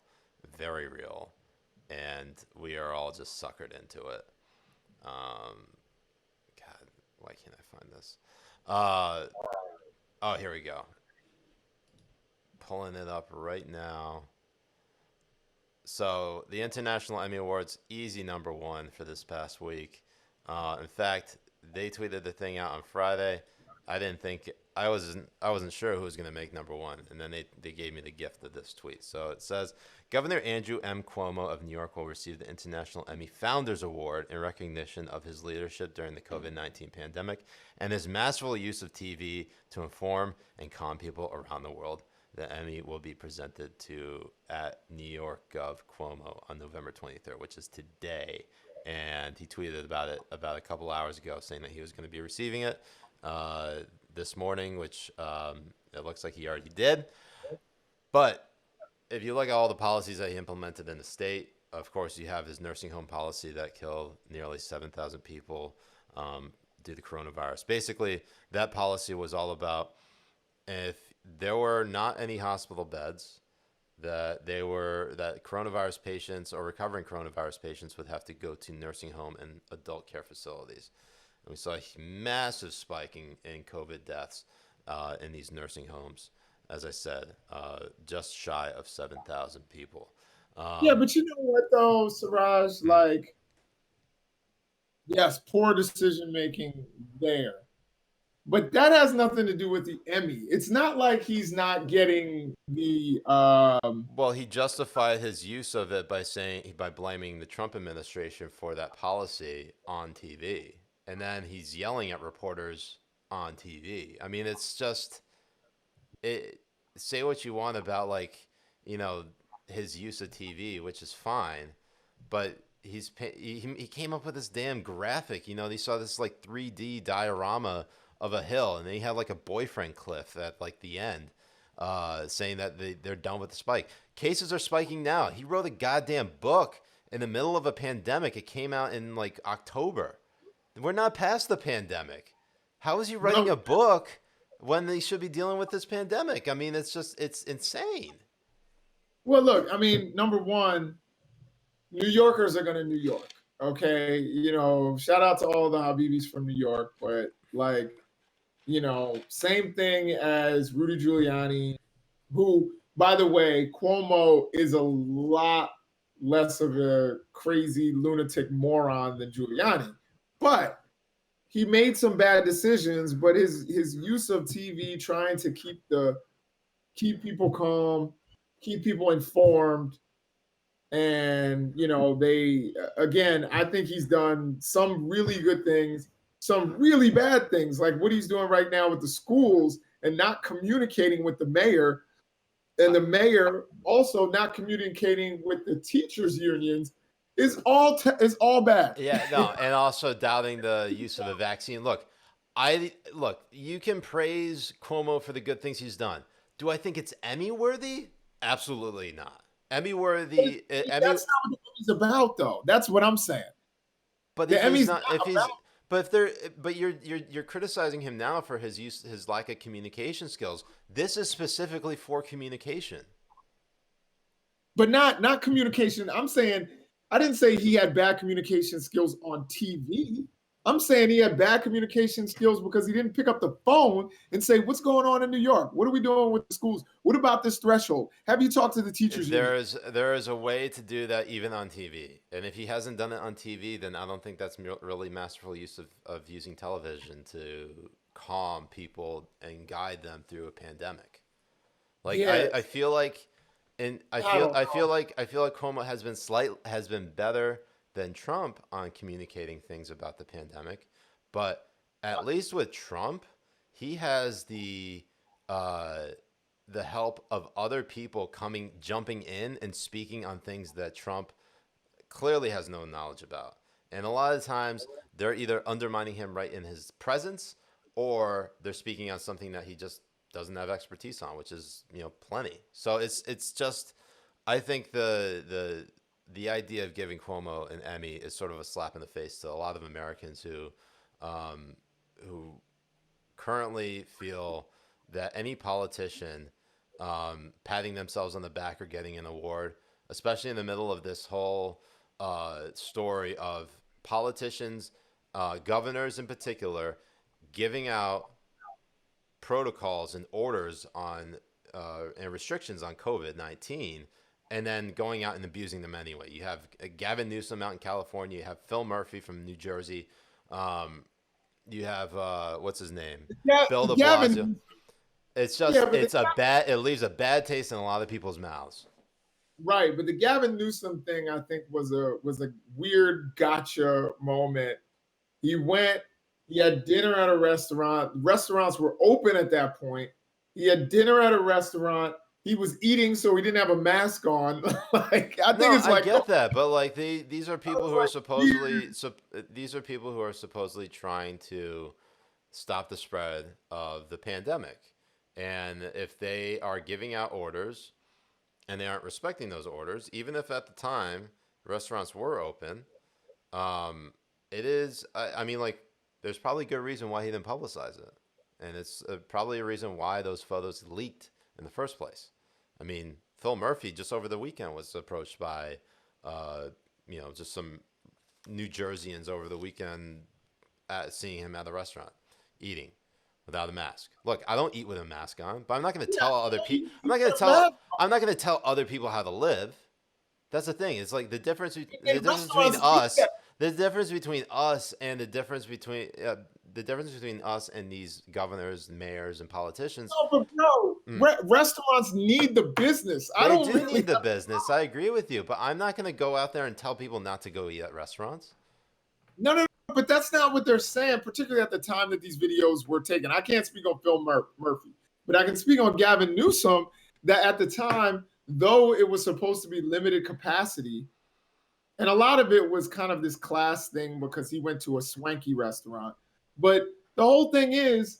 very real. And we are all just suckered into it. God, why can't I find this? Oh, here we go. Pulling it up right now. So the International Emmy Awards, easy number one for this past week. In fact, they tweeted the thing out on Friday. I wasn't sure who was going to make number one, and then they gave me the gift of this tweet. So it says, Governor Andrew M. Cuomo of New York will receive the International Emmy Founders Award in recognition of his leadership during the COVID-19 pandemic and his masterful use of TV to inform and calm people around the world. The Emmy will be presented to at New York Gov Cuomo on November 23rd, which is today. And he tweeted about it about a couple hours ago, saying that he was going to be receiving it this morning, which it looks like he already did. But if you look at all the policies that he implemented in the state, of course, you have his nursing home policy that killed nearly 7,000 people due to coronavirus. Basically, that policy was all about if there were not any hospital beds, that coronavirus patients or recovering coronavirus patients would have to go to nursing home and adult care facilities. And we saw a massive spike in COVID deaths in these nursing homes. As I said, just shy of 7,000 people. Yeah, but you know what though, Siraj? Like, yes, poor decision making there. But that has nothing to do with the Emmy. It's not like he's not getting the Well, he justified his use of it by blaming the Trump administration for that policy on TV. And then he's yelling at reporters on TV. I mean, it's just say what you want about his use of TV, which is fine, but he came up with this damn graphic. They saw this like 3D diorama of a hill, and then he had like a boyfriend cliff at like the end, saying that they're done with the spike. Cases are spiking now. He wrote a goddamn book in the middle of a pandemic. It came out in like October. We're not past the pandemic. How is he writing a book when they should be dealing with this pandemic? I mean, it's insane. Well, look, I mean, number one, New Yorkers are going to New York. Okay. Shout out to all the Habibis from New York, but like, same thing as Rudy Giuliani, who, by the way, Cuomo is a lot less of a crazy lunatic moron than Giuliani. But he made some bad decisions, but his use of TV trying to keep people calm, keep people informed, And, they, again, I think he's done some really good things, some really bad things, like what he's doing right now with the schools and not communicating with the mayor, and the mayor also not communicating with the teachers unions is all bad. Yeah, no, and also doubting the use of a vaccine. Look, you can praise Cuomo for the good things he's done. Do I think it's Emmy worthy? Absolutely not. Emmy worthy. Emmy. That's not what the Emmy's about, though. That's what I'm saying. But The if he's Emmy's not, not if he's, about, but if they're, but you're criticizing him now for his lack of communication skills. This is specifically for communication. but not communication. I'm saying I didn't say he had bad communication skills on TV. I'm saying he had bad communication skills because he didn't pick up the phone and say, "What's going on in New York? What are we doing with the schools? What about this threshold? Have you talked to the teachers union?" There is a way to do that even on TV, and if he hasn't done it on TV, then I don't think that's really masterful use of using television to calm people and guide them through a pandemic. Like Yeah, I feel like, and I don't know. I feel like Cuomo has been better than Trump on communicating things about the pandemic, but at least with Trump, he has uh, the help of other people jumping in and speaking on things that Trump clearly has no knowledge about. And a lot of times they're either undermining him right in his presence, or they're speaking on something that he just doesn't have expertise on, which is, plenty. So it's just, I think the idea of giving Cuomo an Emmy is sort of a slap in the face to a lot of Americans um, who currently feel that any politician patting themselves on the back or getting an award, especially in the middle of this whole story of politicians, governors in particular, giving out protocols and orders on and restrictions on COVID-19, and then going out and abusing them anyway. You have Gavin Newsom out in California. You have Phil Murphy from New Jersey. Um, you have what's his name, Yeah, Bill De Blasio. Gavin. It's Yeah, just but it leaves a bad taste in a lot of people's mouths. right, but the Gavin Newsom thing, I think, was a weird gotcha moment. He went, he had dinner at a restaurant. Restaurants were open at that point. He had dinner at a restaurant. He was eating, so he didn't have a mask on. Like, I think No, it's I like, get that, but like these are I people was who are like, supposedly these are people who are supposedly trying to stop the spread of the pandemic. And if they are giving out orders and they aren't respecting those orders, even if at the time restaurants were open, um, it is. I mean, like, there's probably good reason why he didn't publicize it, and it's probably a reason why those photos leaked in the first place. I mean, Phil Murphy just over the weekend was approached by, uh, just some New Jerseyans over the weekend seeing him at the restaurant eating without a mask. Look, I don't eat with a mask on, but I'm not going to yeah, tell other people. yeah, I'm not going to tell other people how to live. That's the thing. It's like the and difference between restaurants need us, that. the difference between us, and the difference between us and these governors, mayors, and politicians. No, but bro, Mm, restaurants need the business. I they don't do really. need the business. I agree with you, but I'm not going to go out there and tell people not to go eat at restaurants. No, no, no, but that's not what they're saying, particularly at the time that these videos were taken. I can't speak on Phil Murphy, but I can speak on Gavin Newsom, that at the time, though it was supposed to be limited capacity, and a lot of it was kind of this class thing because he went to a swanky restaurant. But the whole thing is,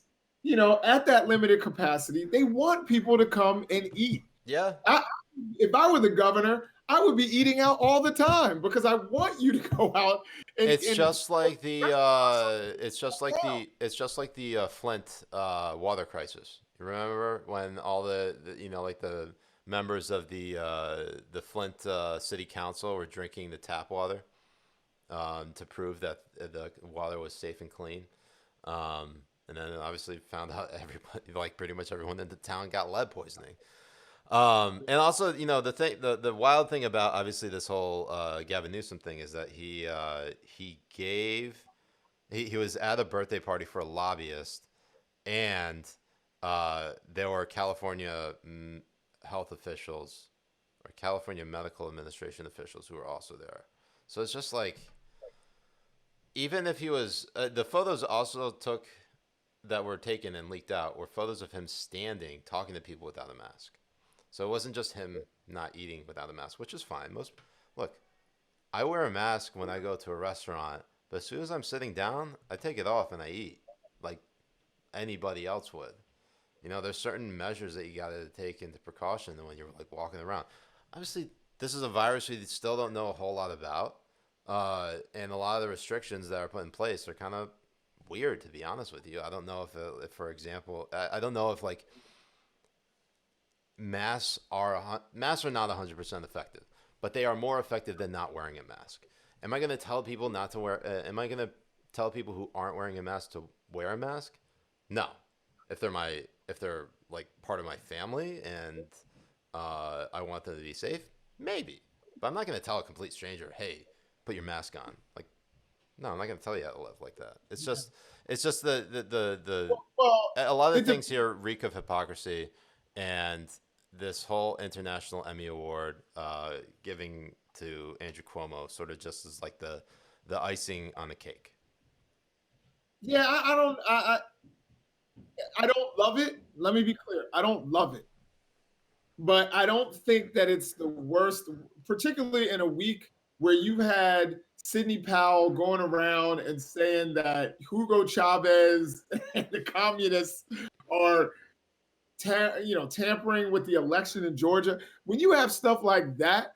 at that limited capacity, they want people to come and eat. Yeah, I, if I were the governor, I would be eating out all the time because I want you to go out it's and just like the Flint water crisis. You remember when all like the members of the Flint City Council were drinking the tap water to prove that the water was safe and clean, and then obviously found out everybody, like pretty much everyone in the town, got lead poisoning. And also, the wild thing about obviously this whole Gavin Newsom thing is that he was at a birthday party for a lobbyist, and there were California health officials or California Medical Administration officials who were also there. So it's just like, even if he was, the photos also took that were taken and leaked out were photos of him standing talking to people without a mask. So it wasn't just him not eating without a mask, which is fine. Most look, I wear a mask when I go to a restaurant, but as soon as I'm sitting down, I take it off and I eat like anybody else would. You know, there's certain measures that you got to take into precaution when you're like walking around. Obviously, this is a virus we still don't know a whole lot about, and a lot of the restrictions that are put in place are kind of weird, to be honest with you. I don't know if for example, I don't know if like masks are not 100% effective, but they are more effective than not wearing a mask. Am I going to tell people not to wear? Am I going to tell people who aren't wearing a mask to wear a mask? No. If they're like part of my family and I want them to be safe, maybe. But I'm not going to tell a complete stranger, "Hey, put your mask on." Like, no, I'm not going to tell you how to live like that. It's just the Well, a lot of it things here reek of hypocrisy, and this whole international Emmy award giving to Andrew Cuomo sort of just is like the icing on the cake. yeah, I don't love it. Let me be clear. I don't love it. But I don't think that it's the worst, particularly in a week where you've had Sidney Powell going around and saying that Hugo Chavez and the communists are tampering with the election in Georgia. When you have stuff like that,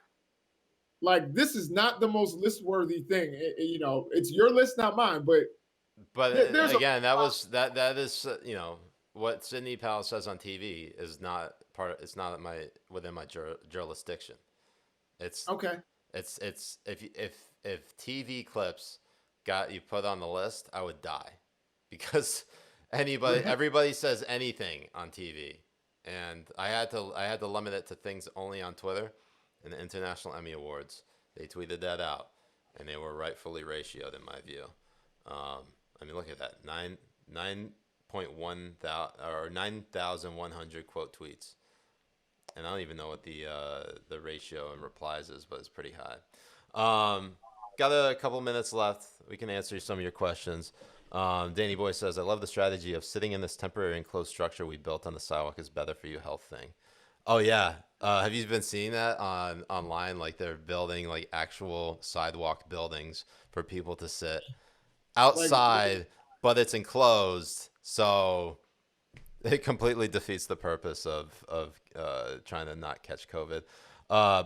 like this is not the most list worthy thing. It's your list, not mine. But But there's a again, that is what Sidney Powell says on TV is not part. It's not within my jurisdiction. It's okay. it's if TV clips got you put on the list, I would die because everybody says anything on TV, and I had to limit it to things only on Twitter, and the International Emmy Awards. They tweeted that out, and they were rightfully ratioed in my view. Um, I mean, look at that 9,100 quote tweets, and I don't even know what the ratio in replies is, but it's pretty high. Got a couple minutes left. We can answer some of your questions. Danny Boy says, "I love the strategy of sitting in this temporary enclosed structure we built on the sidewalk is better for you health thing." Oh yeah, have you been seeing that online? Like they're building like actual sidewalk buildings for people to sit Like outside, but it's enclosed, so it completely defeats the purpose of trying to not catch COVID.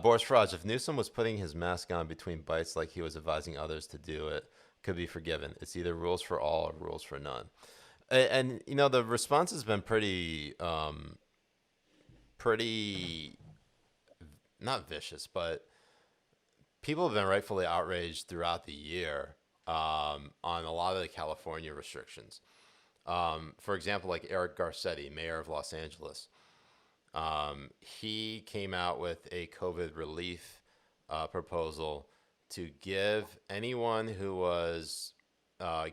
Boris Farage, if Newsom was putting his mask on between bites like he was advising others to do, it could be forgiven. It's either rules for all or rules for none. And you know the response has been pretty not vicious, but people have been rightfully outraged throughout the year on a lot of the California restrictions. For example, like Eric Garcetti, mayor of Los Angeles, he came out with a COVID relief proposal to give anyone who was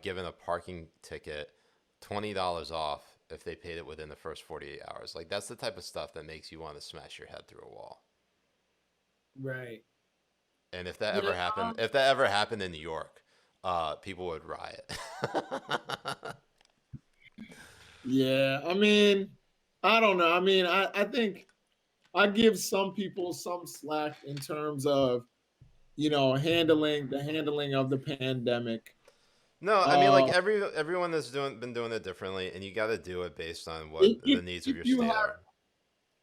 given a parking ticket $20 off if they paid it within the first 48 hours. Like that's the type of stuff that makes you want to smash your head through a wall. right. And if that ever Yeah. happened, if that ever happened in New York, people would riot. Yeah. I mean, I don't know. I mean, I think I give some people some slack in terms of handling of the pandemic. No, I mean Uh, like everyone has been doing it differently, and you got to do it based on what if the needs of if your you state have are.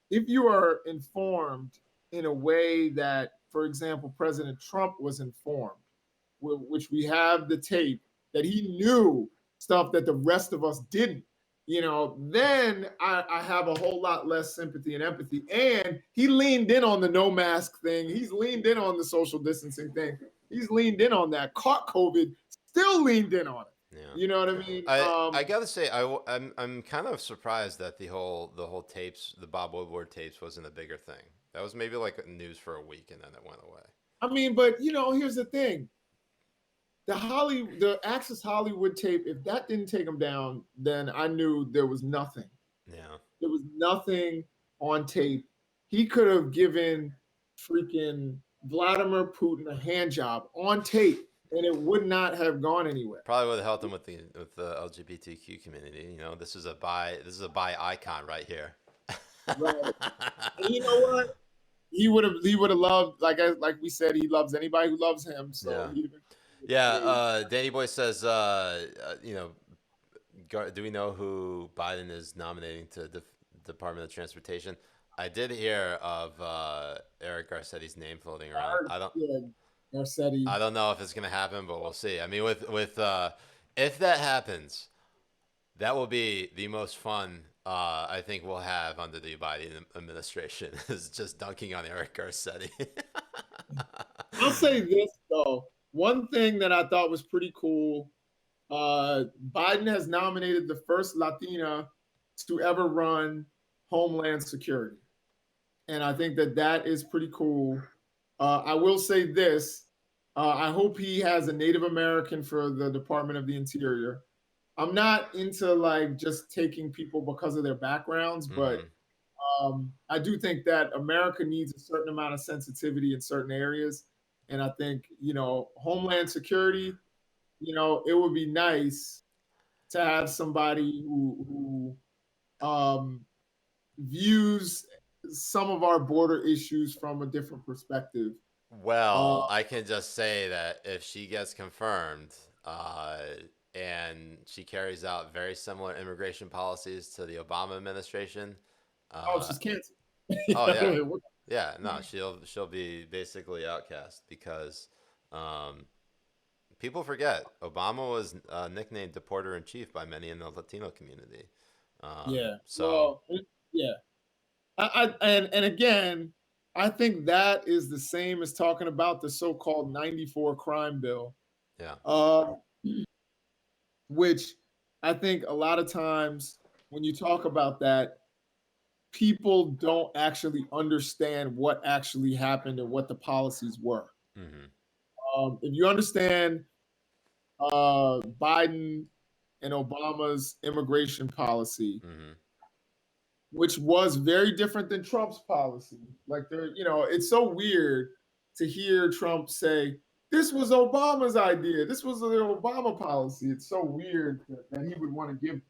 if you are informed in a way that, for example, President Trump was informed, which we have the tape that he knew stuff that the rest of us didn't, then I have a whole lot less sympathy and empathy. And he leaned in on the no mask thing. He's leaned in on the social distancing thing. He's leaned in on that. Caught COVID, still leaned in on it. Yeah. You know what I mean? I gotta say I'm kind of surprised that the whole tapes, the Bob Woodward tapes, wasn't a bigger thing. That was maybe like news for a week and then it went away. I mean, but here's the thing: the Access Hollywood tape. If that didn't take him down, then I knew there was nothing. Yeah. There was nothing on tape. He could have given freaking Vladimir Putin a hand job on tape, and it would not have gone anywhere. Probably would have helped him with the LGBTQ community. You know, this is a bi icon right here. Right. And you know what? He would have loved, like we said, he loves anybody who loves him. So Yeah. he'd have been. Yeah. Danny Boy says, you know, do we know who Biden is nominating to the Department of Transportation? I did hear of Eric Garcetti's name floating around. Yeah, Garcetti. I don't know if it's gonna happen, but we'll see. I mean, with if that happens, that will be the most fun I think we'll have under the Biden administration is just dunking on Eric Garcetti. I'll say this though. One thing that I thought was pretty cool. Biden has nominated the first Latina to ever run Homeland Security, and I think that is pretty cool. I will say this. I hope he has a Native American for the Department of the Interior. I'm not into like just taking people because of their backgrounds, but I do think that America needs a certain amount of sensitivity in certain areas. And I think, Homeland Security, it would be nice to have somebody who views some of our border issues from a different perspective. Well, I can just say that if she gets confirmed, and she carries out very similar immigration policies to the Obama administration. She's canceled. Oh yeah, yeah. No, she'll be basically outcast because people forget Obama was nicknamed deporter in chief by many in the Latino community. Yeah. So yeah. And again, I think that is the same as talking about the so-called 94 crime bill. Yeah. Which I think a lot of times when you talk about that, people don't actually understand what actually happened and what the policies were. If you understand Biden and Obama's immigration policy, which was very different than Trump's policy, like it's so weird to hear Trump say, this was Obama's idea. This was the Obama policy. It's so weird that he would want to give,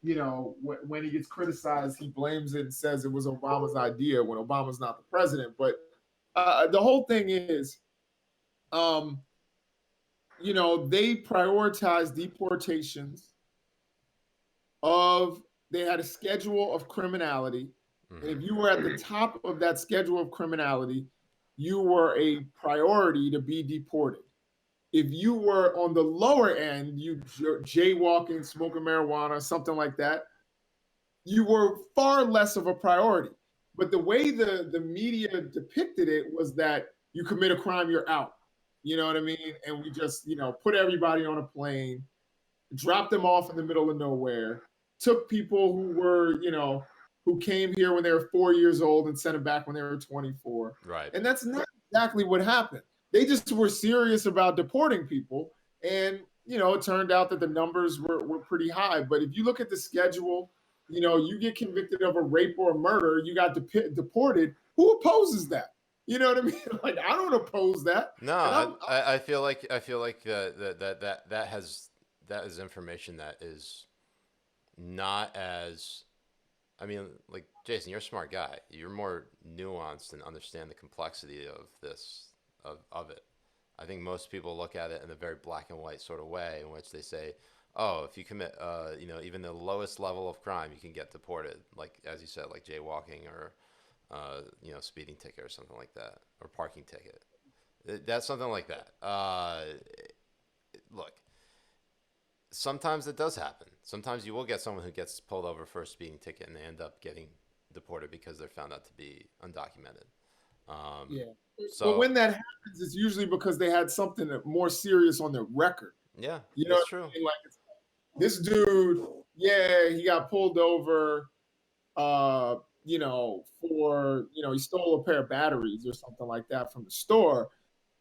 when he gets criticized, he blames it and says it was Obama's idea when Obama's not the president. But the whole thing is, they prioritized deportations they had a schedule of criminality. And if you were at the top of that schedule of criminality, you were a priority to be deported. If you were on the lower end, you jaywalking, smoking marijuana, something like that, you were far less of a priority. But the way the media depicted it was that you commit a crime, you're out. You know what I mean? And we just, put everybody on a plane, dropped them off in the middle of nowhere, took people who were, who came here when they were 4 years old and sent them back when they were 24. Right. And that's not exactly what happened. They just were serious about deporting people. And, it turned out that the numbers were pretty high. But if you look at the schedule, you get convicted of a rape or a murder, you got deported. Who opposes that? You know what I mean? Like, I don't oppose that. No, I feel like that is information that is not as, I mean, like, Jason, you're a smart guy. You're more nuanced and understand the complexity of this, of it. I think most people look at it in a very black and white sort of way in which they say, oh, if you commit, even the lowest level of crime, you can get deported. Like, as you said, like jaywalking or, speeding ticket or something like that, or parking ticket. That's something like that. Look, sometimes it does happen. Sometimes you will get someone who gets pulled over for a speeding ticket and they end up getting deported because they're found out to be undocumented. Yeah. So, but when that happens, it's usually because they had something more serious on their record. Yeah, that's true. I mean? Like, this dude, he got pulled over, for, he stole a pair of batteries or something like that from the store.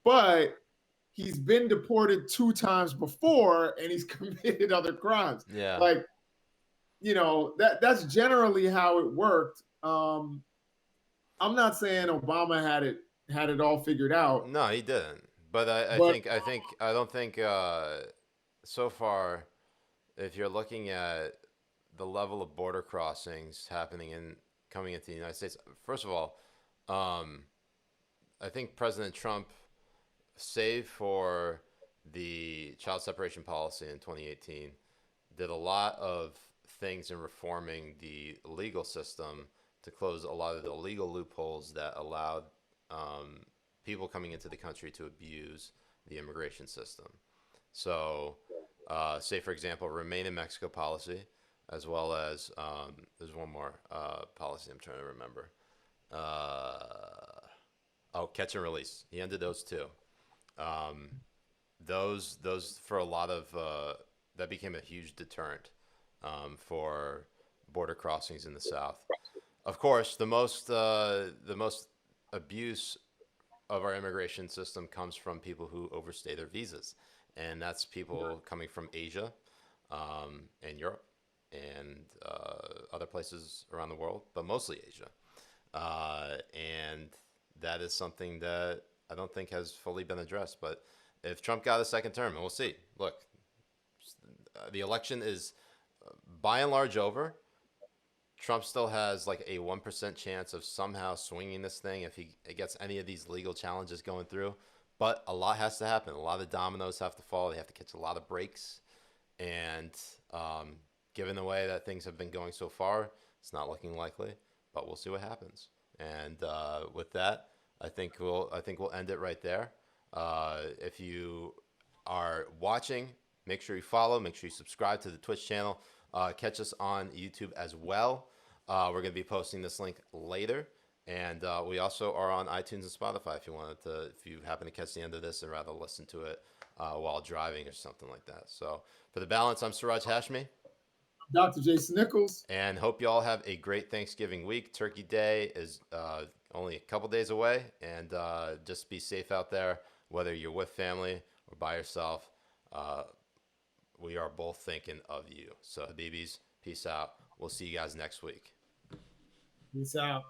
But he's been deported 2 times before and he's committed other crimes. Yeah. Like, that's generally how it worked. I'm not saying Obama had it all figured out, No, he didn't. But but I don't think so far, if you're looking at the level of border crossings happening in coming into the United States, first of all, um, I think President Trump, save for the child separation policy in 2018, did a lot of things in reforming the legal system to close a lot of the legal loopholes that allowed um, people coming into the country to abuse the immigration system. So, say for example, remain in Mexico policy, as well as there's one more policy I'm trying to remember. Oh, catch and release. He ended those too. Um, those for a lot of that became a huge deterrent for border crossings in the South. Of course, the most abuse of our immigration system comes from people who overstay their visas, and that's people coming from Asia and Europe and other places around the world, but mostly Asia. And that is something that I don't think has fully been addressed. But if Trump got a second term, and we'll see. Look, the election is by and large over. Trump still has like a 1% chance of somehow swinging this thing if he gets any of these legal challenges going through. But a lot has to happen. A lot of dominoes have to fall. They have to catch a lot of breaks. And given the way that things have been going so far, it's not looking likely. But we'll see what happens. And with that, I think we'll end it right there. If you are watching, make sure you follow. Make sure you subscribe to the Twitch channel. Catch us on YouTube as well. We're going to be posting this link later, and we also are on iTunes and Spotify. If you happen to catch the end of this and rather listen to it while driving or something like that. So for the balance, I'm Siraj Hashmi. Dr. Jason Nichols. And hope you all have a great Thanksgiving week. Turkey Day is only a couple days away, and just be safe out there, whether you're with family or by yourself. We are both thinking of you. So, Habibis, peace out. We'll see you guys next week. Peace out.